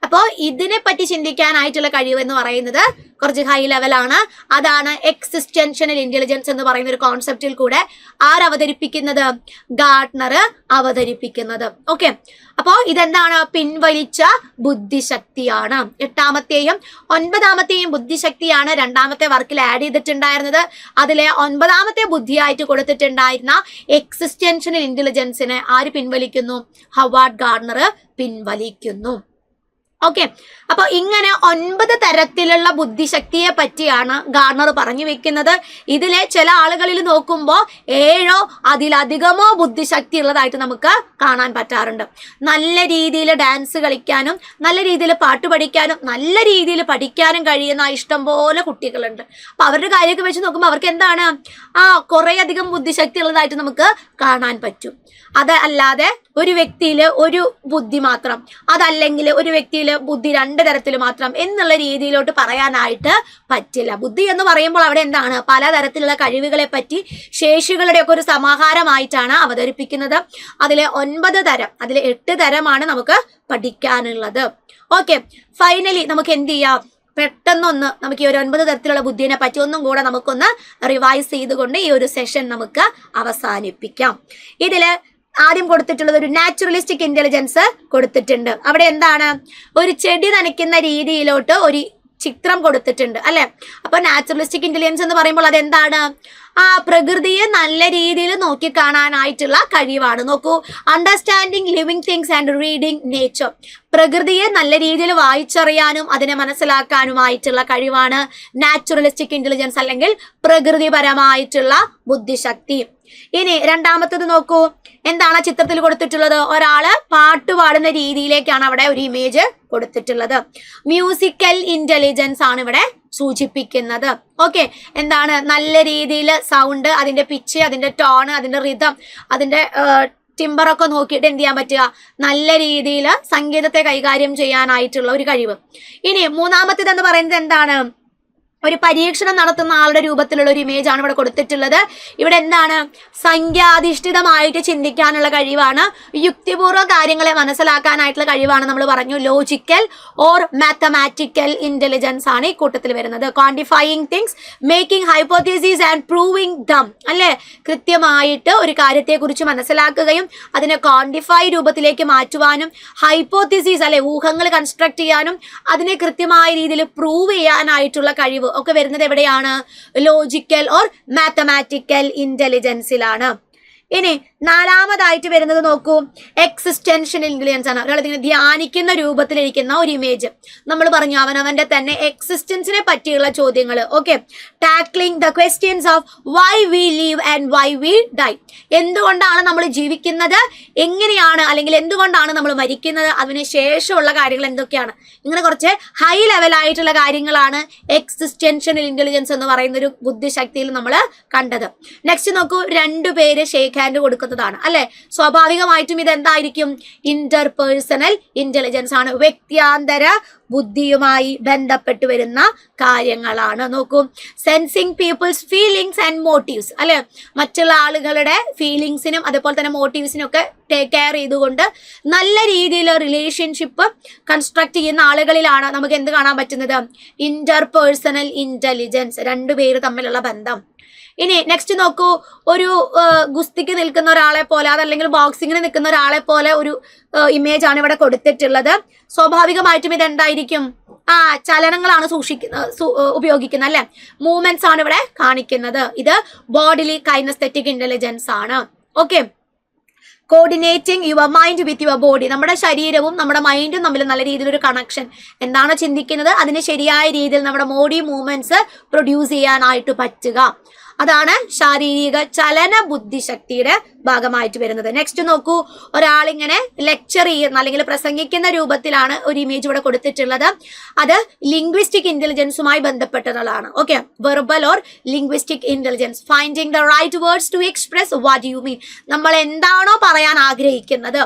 അപ്പോൾ ഇതിനെ പറ്റി ചിന്തിക്കാനായിട്ടുള്ള കഴിവ് എന്ന് പറയുന്നത് കുറച്ച് ഹൈ ലെവലാണ്. അതാണ് എക്സിസ്റ്റൻഷ്യൽ ഇന്റലിജൻസ് എന്ന് പറയുന്ന ഒരു കോൺസെപ്റ്റിൽ കൂടെ അവതരിപ്പിക്കുന്നത്, ഗാർഡ്നർ അവതരിപ്പിക്കുന്നത്. ഓക്കെ, അപ്പോൾ ഇതെന്താണ്, പിൻവലിച്ച ബുദ്ധിശക്തിയാണ്. 8ാമത്തെയും 9ാമത്തെയും ബുദ്ധിശക്തിയാണ് 2ാമത്തെ വർക്കിൽ ആഡ് ചെയ്തിട്ടുണ്ടായിരുന്നത്. അതിലെ 9ാമത്തെ ബുദ്ധിയായിട്ട് കൊടുത്തിട്ടുണ്ടായിരുന്ന എക്സിസ്റ്റൻഷ്യൽ ഇന്റലിജൻസിനെ ആര് പിൻവലിക്കുന്നു, ഹവാർഡ് ഗാർഡ്നർ പിൻവലിക്കുന്നു. ഓക്കെ, അപ്പൊ ഇങ്ങനെ 9 തരത്തിലുള്ള ബുദ്ധിശക്തിയെ പറ്റിയാണ് ഗാർഡ്നർ പറഞ്ഞു വെക്കുന്നത്. ഇതിലെ ചില ആളുകളിൽ നോക്കുമ്പോൾ 7ഓ അതിലധികമോ ബുദ്ധിശക്തി ഉള്ളതായിട്ട് നമുക്ക് കാണാൻ പറ്റാറുണ്ട്. നല്ല രീതിയിൽ ഡാൻസ് കളിക്കാനും നല്ല രീതിയിൽ പാട്ട് പഠിക്കാനും നല്ല രീതിയിൽ പഠിക്കാനും കഴിയുന്ന ഇഷ്ടംപോലെ കുട്ടികളുണ്ട്. അപ്പൊ അവരുടെ കാര്യമൊക്കെ വെച്ച് നോക്കുമ്പോൾ അവർക്ക് എന്താണ്, കുറേ അധികം ബുദ്ധിശക്തി ഉള്ളതായിട്ട് നമുക്ക് കാണാൻ പറ്റും. അതല്ലാതെ ഒരു വ്യക്തിയിൽ ഒരു ബുദ്ധി മാത്രം, അതല്ലെങ്കിൽ ഒരു വ്യക്തിയിൽ ബുദ്ധി 2 തരത്തിൽ മാത്രം എന്നുള്ള രീതിയിലോട്ട് പറയാനായിട്ട് പറ്റില്ല. ബുദ്ധി എന്ന് പറയുമ്പോൾ അവിടെ എന്താണ്, പലതരത്തിലുള്ള കഴിവുകളെ പറ്റി ശേഷികളുടെ ഒക്കെ ഒരു സമാഹാരമായിട്ടാണ് അവതരിപ്പിക്കുന്നത്. അതിലെ 9 തരം, അതിലെ 8 തരമാണ് നമുക്ക് പഠിക്കാനുള്ളത്. ഓക്കെ, ഫൈനലി നമുക്ക് എന്ത് ചെയ്യാം, പെട്ടെന്നൊന്ന് നമുക്ക് ഈ ഒരു 9 തരത്തിലുള്ള ബുദ്ധിയെ പറ്റി ഒന്നും കൂടെ നമുക്കൊന്ന് റിവൈസ് ചെയ്തുകൊണ്ട് ഈ ഒരു സെഷൻ നമുക്ക് അവസാനിപ്പിക്കാം. ഇതില് ആദ്യം കൊടുത്തിട്ടുള്ളത് ഒരു നാച്ചുറലിസ്റ്റിക് ഇന്റലിജൻസ് കൊടുത്തിട്ടുണ്ട്. അവിടെ എന്താണ്, ഒരു ചെടി നനയ്ക്കുന്ന രീതിയിലോട്ട് ഒരു ചിത്രം കൊടുത്തിട്ടുണ്ട് അല്ലെ. അപ്പൊ നാച്ചുറലിസ്റ്റിക് ഇന്റലിജൻസ് എന്ന് പറയുമ്പോൾ അതെന്താണ്, പ്രകൃതിയെ നല്ല രീതിയിൽ നോക്കിക്കാണാനായിട്ടുള്ള കഴിവാണ്. നോക്കൂ, understanding living things and reading nature. പ്രകൃതിയെ നല്ല രീതിയിൽ വായിച്ചറിയാനും അതിനെ മനസ്സിലാക്കാനുമായിട്ടുള്ള കഴിവാണ് നാച്ചുറലിസ്റ്റിക് ഇന്റലിജൻസ് അല്ലെങ്കിൽ പ്രകൃതിപരമായിട്ടുള്ള ബുദ്ധിശക്തി. ഇനി രണ്ടാമത്തത് നോക്കൂ, എന്താണ് ചിത്രത്തിൽ കൊടുത്തിട്ടുള്ളത്, ഒരാള് പാട്ട് പാടുന്ന രീതിയിലേക്കാണ് അവിടെ ഒരു ഇമേജ് കൊടുത്തിട്ടുള്ളത്. മ്യൂസിക്കൽ ഇന്റലിജൻസ് ആണ് ഇവിടെ സൂചിപ്പിക്കുന്നത്. ഓക്കെ, എന്താണ്, നല്ല രീതിയിൽ സൗണ്ട്, അതിന്റെ പിച്ച്, അതിന്റെ ടോണ്, അതിന്റെ റിതം, അതിന്റെ ടിമ്പറൊക്കെ നോക്കിയിട്ട് എന്ത് ചെയ്യാൻ പറ്റുക, നല്ല രീതിയിൽ സംഗീതത്തെ കൈകാര്യം ചെയ്യാനായിട്ടുള്ള ഒരു കഴിവ്. ഇനി മൂന്നാമത്തേത് എന്ന് പറയുന്നത് എന്താണ്, ഒരു പരീക്ഷണം നടത്തുന്ന ആളുടെ രൂപത്തിലുള്ള ഒരു ഇമേജ് ആണ് ഇവിടെ കൊടുത്തിട്ടുള്ളത്. ഇവിടെ എന്താണ്, സംഖ്യാധിഷ്ഠിതമായിട്ട് ചിന്തിക്കാനുള്ള കഴിവാണ്, യുക്തിപൂർവ്വ കാര്യങ്ങളെ മനസ്സിലാക്കാനായിട്ടുള്ള കഴിവാണ്. നമ്മൾ പറഞ്ഞു ലോജിക്കൽ ഓർ മാത്തമാറ്റിക്കൽ ഇന്റലിജൻസ് ആണ് ഈ കൂട്ടത്തിൽ വരുന്നത്. Quantifying things, making hypothesis and proving them അല്ലെ. കൃത്യമായിട്ട് ഒരു കാര്യത്തെക്കുറിച്ച് മനസ്സിലാക്കുകയും അതിനെ ക്വാണ്ടിഫൈ രൂപത്തിലേക്ക് മാറ്റുവാനും ഹൈപ്പോത്തീസിസ് അല്ലെ ഊഹങ്ങൾ കൺസ്ട്രക്ട് ചെയ്യാനും അതിനെ കൃത്യമായ രീതിയിൽ പ്രൂവ് ചെയ്യാനായിട്ടുള്ള കഴിവ് ഒക്കെ വരുന്നത് എവിടെയാണ്, ലോജിക്കൽ ഓർ മാത്തമാറ്റിക്കൽ ഇന്റലിജൻസിലാണ്. ഇനി നാലാമതായിട്ട് വരുന്നത് നോക്കൂ, എക്സിസ്റ്റൻഷ്യൽ ഇന്റലിജൻസ് ആണ്. ഒരാൾ ഇങ്ങനെ ധ്യാനിക്കുന്ന രൂപത്തിലിരിക്കുന്ന ഒരു ഇമേജ്. നമ്മൾ പറഞ്ഞു അവനവന്റെ തന്നെ എക്സിസ്റ്റൻസിനെ പറ്റിയുള്ള ചോദ്യങ്ങൾ. Okay, tackling the questions of why we live and why we die. എന്തുകൊണ്ടാണ് നമ്മൾ ജീവിക്കുന്നത്, എങ്ങനെയാണ് അല്ലെങ്കിൽ എന്തുകൊണ്ടാണ് നമ്മൾ മരിക്കുന്നത്, അതിന് ശേഷമുള്ള കാര്യങ്ങൾ എന്തൊക്കെയാണ്, ഇങ്ങനെ കുറച്ച് ഹൈ ലെവലായിട്ടുള്ള കാര്യങ്ങളാണ് എക്സിസ്റ്റൻഷ്യൽ ഇന്റലിജൻസ് എന്ന് പറയുന്ന ഒരു ബുദ്ധിശക്തിയിൽ നമ്മൾ കണ്ടത്. നെക്സ്റ്റ് നോക്കൂ, രണ്ടുപേര് ഷേക്ക് ഹാൻഡ് കൊടുക്കുന്നതാണ് അല്ലെ. സ്വാഭാവികമായിട്ടും ഇത് എന്തായിരിക്കും, ഇന്റർപേഴ്സണൽ ഇന്റലിജൻസ് ആണ്, വ്യക്തിയാന്തര ബുദ്ധിയുമായി ബന്ധപ്പെട്ട് വരുന്ന കാര്യങ്ങളാണ്. നോക്കൂ, sensing people's feelings and motives അല്ലെ, മറ്റുള്ള ആളുകളുടെ ഫീലിങ്സിനും അതുപോലെ തന്നെ മോട്ടീവ്സിനും ഒക്കെ ടേക്ക് കെയർ ചെയ്തുകൊണ്ട് നല്ല രീതിയിൽ റിലേഷൻഷിപ്പ് കൺസ്ട്രക്ട് ചെയ്യുന്ന ആളുകളിലാണ് നമുക്ക് എന്ത് കാണാൻ പറ്റുന്നത്, ഇന്റർപേഴ്സണൽ ഇന്റലിജൻസ്, രണ്ടുപേര് തമ്മിലുള്ള ബന്ധം. ഇനി നെക്സ്റ്റ് നോക്കൂ, ഒരു ഗുസ്തിക്ക് നിൽക്കുന്ന ഒരാളെ പോലെ അതല്ലെങ്കിൽ ബോക്സിങ്ങിന് നിൽക്കുന്ന ഒരാളെ പോലെ ഒരു ഇമേജ് ആണ് ഇവിടെ കൊടുത്തിട്ടുള്ളത്. സ്വാഭാവികമായിട്ടും ഇത് എന്തായിരിക്കും, ചലനങ്ങളാണ് ഉപയോഗിക്കുന്നത് അല്ലെ, മൂവ്മെന്റ്സ് ആണ് ഇവിടെ കാണിക്കുന്നത്. ഇത് ബോഡിലി കൈനസ്തെറ്റിക് ഇന്റലിജൻസ് ആണ്. Okay, coordinating your mind with your body. നമ്മുടെ ശരീരവും നമ്മുടെ മൈൻഡും തമ്മിൽ നല്ല രീതിയിലൊരു കണക്ഷൻ, എന്താണ് ചിന്തിക്കുന്നത് അതിന് ശരിയായ രീതിയിൽ നമ്മുടെ ബോഡി മൂവ്മെന്റ്സ് പ്രൊഡ്യൂസ് ചെയ്യാനായിട്ട് പറ്റുക, അതാണ് ശാരീരിക ചലന ബുദ്ധിശക്തിയുടെ ഭാഗമായിട്ട് വരുന്നത്. നെക്സ്റ്റ് നോക്കൂ, ഒരാളിങ്ങനെ ലെക്ചർ ചെയ്യുന്ന അല്ലെങ്കിൽ പ്രസംഗിക്കുന്ന രൂപത്തിലാണ് ഒരു ഇമേജ് ഇവിടെ കൊടുത്തിട്ടുള്ളത്. അത് ലിംഗ്വിസ്റ്റിക് ഇന്റലിജൻസുമായി ബന്ധപ്പെട്ടതാണ്. Okay, verbal or linguistic intelligence, finding the right words to express what you mean. നമ്മൾ എന്താണോ പറയാൻ ആഗ്രഹിക്കുന്നത്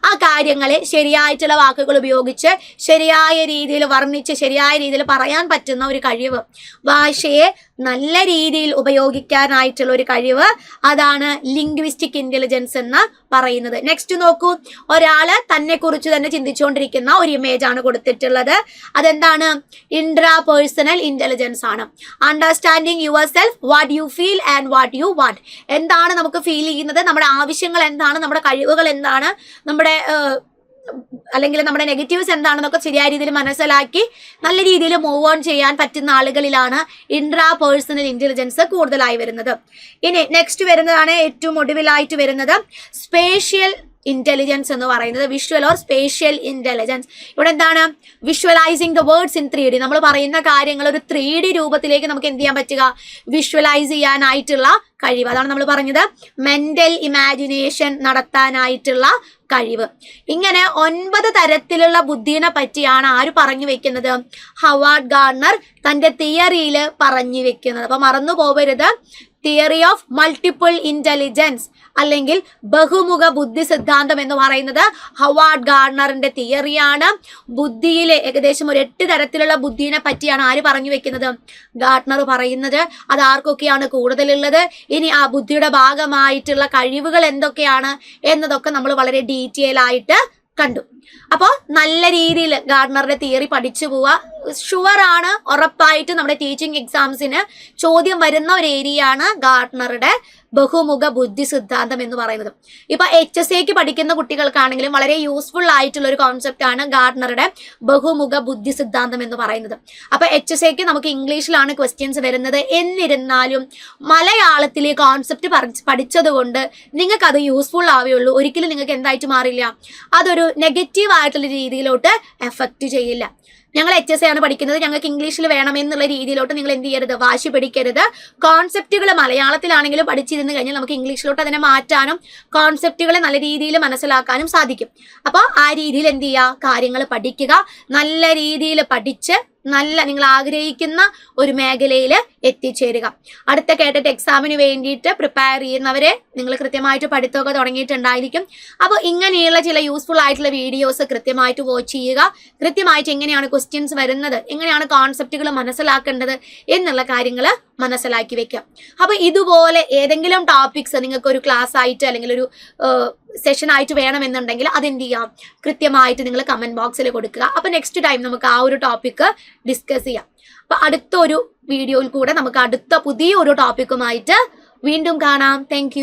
ആ കാര്യങ്ങളെ ശരിയായിട്ടുള്ള വാക്കുകൾ ഉപയോഗിച്ച് ശരിയായ രീതിയിൽ വർണ്ണിച്ച് ശരിയായ രീതിയിൽ പറയാൻ പറ്റുന്ന ഒരു കഴിവ്, ഭാഷയെ നല്ല രീതിയിൽ ഉപയോഗിക്കാനായിട്ടുള്ള ഒരു കഴിവ്, അതാണ് ലിംഗ്വിസ്റ്റിക് ഇന്റലിജൻസ് എന്ന് പറയുന്നത്. നെക്സ്റ്റ് നോക്കൂ, ഒരാള് തന്നെ കുറിച്ച് തന്നെ ചിന്തിച്ചുകൊണ്ടിരിക്കുന്ന ഒരു ഇമേജ് ആണ് കൊടുത്തിട്ടുള്ളത്. അതെന്താണ്, ഇൻട്രാപേഴ്സണൽ ഇന്റലിജൻസ് ആണ്. Understanding your self, what you feel and what you want. എന്താണ് നമുക്ക് ഫീൽ ചെയ്യുന്നത്, നമ്മുടെ ആവശ്യങ്ങൾ എന്താണ്, നമ്മുടെ കഴിവുകൾ എന്താണ്, നമ്മുടെ അല്ലെങ്കിൽ നമ്മുടെ നെഗറ്റീവ്സ് എന്താണെന്നൊക്കെ ശരിയായ രീതിയിൽ മനസ്സിലാക്കി നല്ല രീതിയിൽ മൂവ് ഓൺ ചെയ്യാൻ പറ്റുന്ന ആളുകളിലാണ് ഇൻട്രാപേഴ്സണൽ ഇന്റലിജൻസ് കൂടുതലായി വരുന്നത്. ഇനി നെക്സ്റ്റ് വരുന്നതാണ് ഏറ്റവും ഒടുവിലായിട്ട് വരുന്നത് സ്പേഷ്യൽ ഇന്റലിജൻസ് എന്ന് പറയുന്നത്, വിഷ്വൽ ഓർ സ്പേഷ്യൽ ഇന്റലിജൻസ്. ഇവിടെ എന്താണ്, visualising the words in 3D. നമ്മൾ പറയുന്ന കാര്യങ്ങൾ ഒരു 3D രൂപത്തിലേക്ക് നമുക്ക് എന്ത് ചെയ്യാൻ പറ്റുക, വിഷ്വലൈസ് ചെയ്യാനായിട്ടുള്ള കഴിവ്. അതാണ് നമ്മൾ പറഞ്ഞത് മെന്റൽ ഇമാജിനേഷൻ നടത്താനായിട്ടുള്ള കഴിവ്. ഇങ്ങനെ 9 തരത്തിലുള്ള ബുദ്ധിനെ പറ്റിയാണ് ആര് പറഞ്ഞു വെക്കുന്നത്, ഹവാർഡ് ഗാർണർ തന്റെ തിയറിയിൽ പറഞ്ഞു വെക്കുന്നത്. അപ്പൊ മറന്നു പോകരുത്, തിയറി ഓഫ് മൾട്ടിപ്പിൾ ഇന്റലിജൻസ് അല്ലെങ്കിൽ ബഹുമുഖ ബുദ്ധി സിദ്ധാന്തം എന്ന് പറയുന്നത് ഹവാർഡ് ഗാർണറിന്റെ തിയറിയാണ്. ബുദ്ധിയിലെ ഏകദേശം ഒരു 8 തരത്തിലുള്ള ബുദ്ധിനെ പറ്റിയാണ് ആര് പറഞ്ഞു വെക്കുന്നത്, ഗാർട്ട്നർ പറയുന്നത്. അത് ആർക്കൊക്കെയാണ് കൂടുതലുള്ളത്, ഇനി ആ ബുദ്ധിയുടെ ഭാഗമായിട്ടുള്ള കഴിവുകൾ എന്തൊക്കെയാണ് എന്നതൊക്കെ നമ്മൾ വളരെ ഡീറ്റെയിൽ ആയിട്ട് കണ്ടു. അപ്പോൾ നല്ല രീതിയിൽ ഗാർഡനറുടെ തിയറി പഠിച്ചു പോവുക. ഷുവർ ആണ്, ഉറപ്പായിട്ട് നമ്മുടെ ടീച്ചിങ് എക്സാംസിന് ചോദ്യം വരുന്ന ഒരു ഏരിയ ആണ് ഗാർഡനറുടെ ബഹുമുഖ ബുദ്ധി സിദ്ധാന്തം എന്ന് പറയുന്നത്. ഇപ്പൊ HSAക്ക് പഠിക്കുന്ന കുട്ടികൾക്കാണെങ്കിലും വളരെ യൂസ്ഫുൾ ആയിട്ടുള്ള ഒരു കോൺസെപ്റ്റ് ആണ് ഗാർഡനറുടെ ബഹുമുഖ ബുദ്ധി സിദ്ധാന്തം എന്ന് പറയുന്നത്. അപ്പൊ HSAക്ക് നമുക്ക് ഇംഗ്ലീഷിലാണ് ക്വസ്റ്റ്യൻസ് വരുന്നത്. എന്നിരുന്നാലും മലയാളത്തിലെ കോൺസെപ്റ്റ് പഠിച്ചത് കൊണ്ട് നിങ്ങൾക്ക് അത് യൂസ്ഫുൾ ആവുകയുള്ളൂ. ഒരിക്കലും നിങ്ങൾക്ക് എന്തായിട്ട് മാറില്ല, അതൊരു നെഗറ്റീവ് ആയിട്ടുള്ള രീതിയിലോട്ട് എഫക്റ്റ് ചെയ്യില്ല. ഞങ്ങൾ HSA ആണ് പഠിക്കുന്നത്, ഞങ്ങൾക്ക് ഇംഗ്ലീഷിൽ വേണമെന്നുള്ള രീതിയിലോട്ട് നിങ്ങൾ എന്ത് ചെയ്യരുത്, വാശി പിടിക്കരുത്. കോൺസെപ്റ്റുകൾ മലയാളത്തിലാണെങ്കിലും പഠിച്ചിരുന്നു കഴിഞ്ഞാൽ നമുക്ക് ഇംഗ്ലീഷിലോട്ട് അതിനെ മാറ്റാനും കോൺസെപ്റ്റുകളെ നല്ല രീതിയിൽ മനസ്സിലാക്കാനും സാധിക്കും. അപ്പോൾ ആ രീതിയിൽ എന്ത് ചെയ്യുക, കാര്യങ്ങൾ പഠിക്കുക. നല്ല രീതിയിൽ പഠിച്ച് നല്ല നിങ്ങൾ ആഗ്രഹിക്കുന്ന ഒരു മേഖലയിൽ എത്തിച്ചേരുക. അടുത്ത കേട്ടിട്ട് എക്സാമിന് വേണ്ടിയിട്ട് പ്രിപ്പയർ ചെയ്യുന്നവരെ നിങ്ങൾ കൃത്യമായിട്ട് പഠിത്തമൊക്കെ തുടങ്ങിയിട്ടുണ്ടായിരിക്കും. അപ്പോൾ ഇങ്ങനെയുള്ള ചില യൂസ്ഫുൾ ആയിട്ടുള്ള വീഡിയോസ് കൃത്യമായിട്ട് വാച്ച് ചെയ്യുക. കൃത്യമായിട്ട് എങ്ങനെയാണ് ക്വസ്റ്റ്യൻസ് വരുന്നത്, എങ്ങനെയാണ് കോൺസെപ്റ്റുകൾ മനസ്സിലാക്കേണ്ടത് എന്നുള്ള കാര്യങ്ങൾ മനസ്സിലാക്കി വെക്കുക. അപ്പോൾ ഇതുപോലെ ഏതെങ്കിലും ടോപ്പിക്സ് നിങ്ങൾക്ക് ഒരു ക്ലാസ് ആയിട്ട് അല്ലെങ്കിൽ ഒരു സെഷൻ ആയിട്ട് വേണമെന്നുണ്ടെങ്കിൽ അതെന്ത് ചെയ്യാം, കൃത്യമായിട്ട് നിങ്ങൾ കമന്റ് ബോക്സിൽ കൊടുക്കുക. അപ്പോൾ നെക്സ്റ്റ് ടൈം നമുക്ക് ആ ഒരു ടോപ്പിക്ക് ഡിസ്കസ് ചെയ്യാം. അപ്പൊ അടുത്ത ഒരു വീഡിയോയിൽ കൂടെ നമുക്ക് അടുത്ത പുതിയ ഒരു ടോപ്പിക്കുമായിട്ട് വീണ്ടും കാണാം. താങ്ക്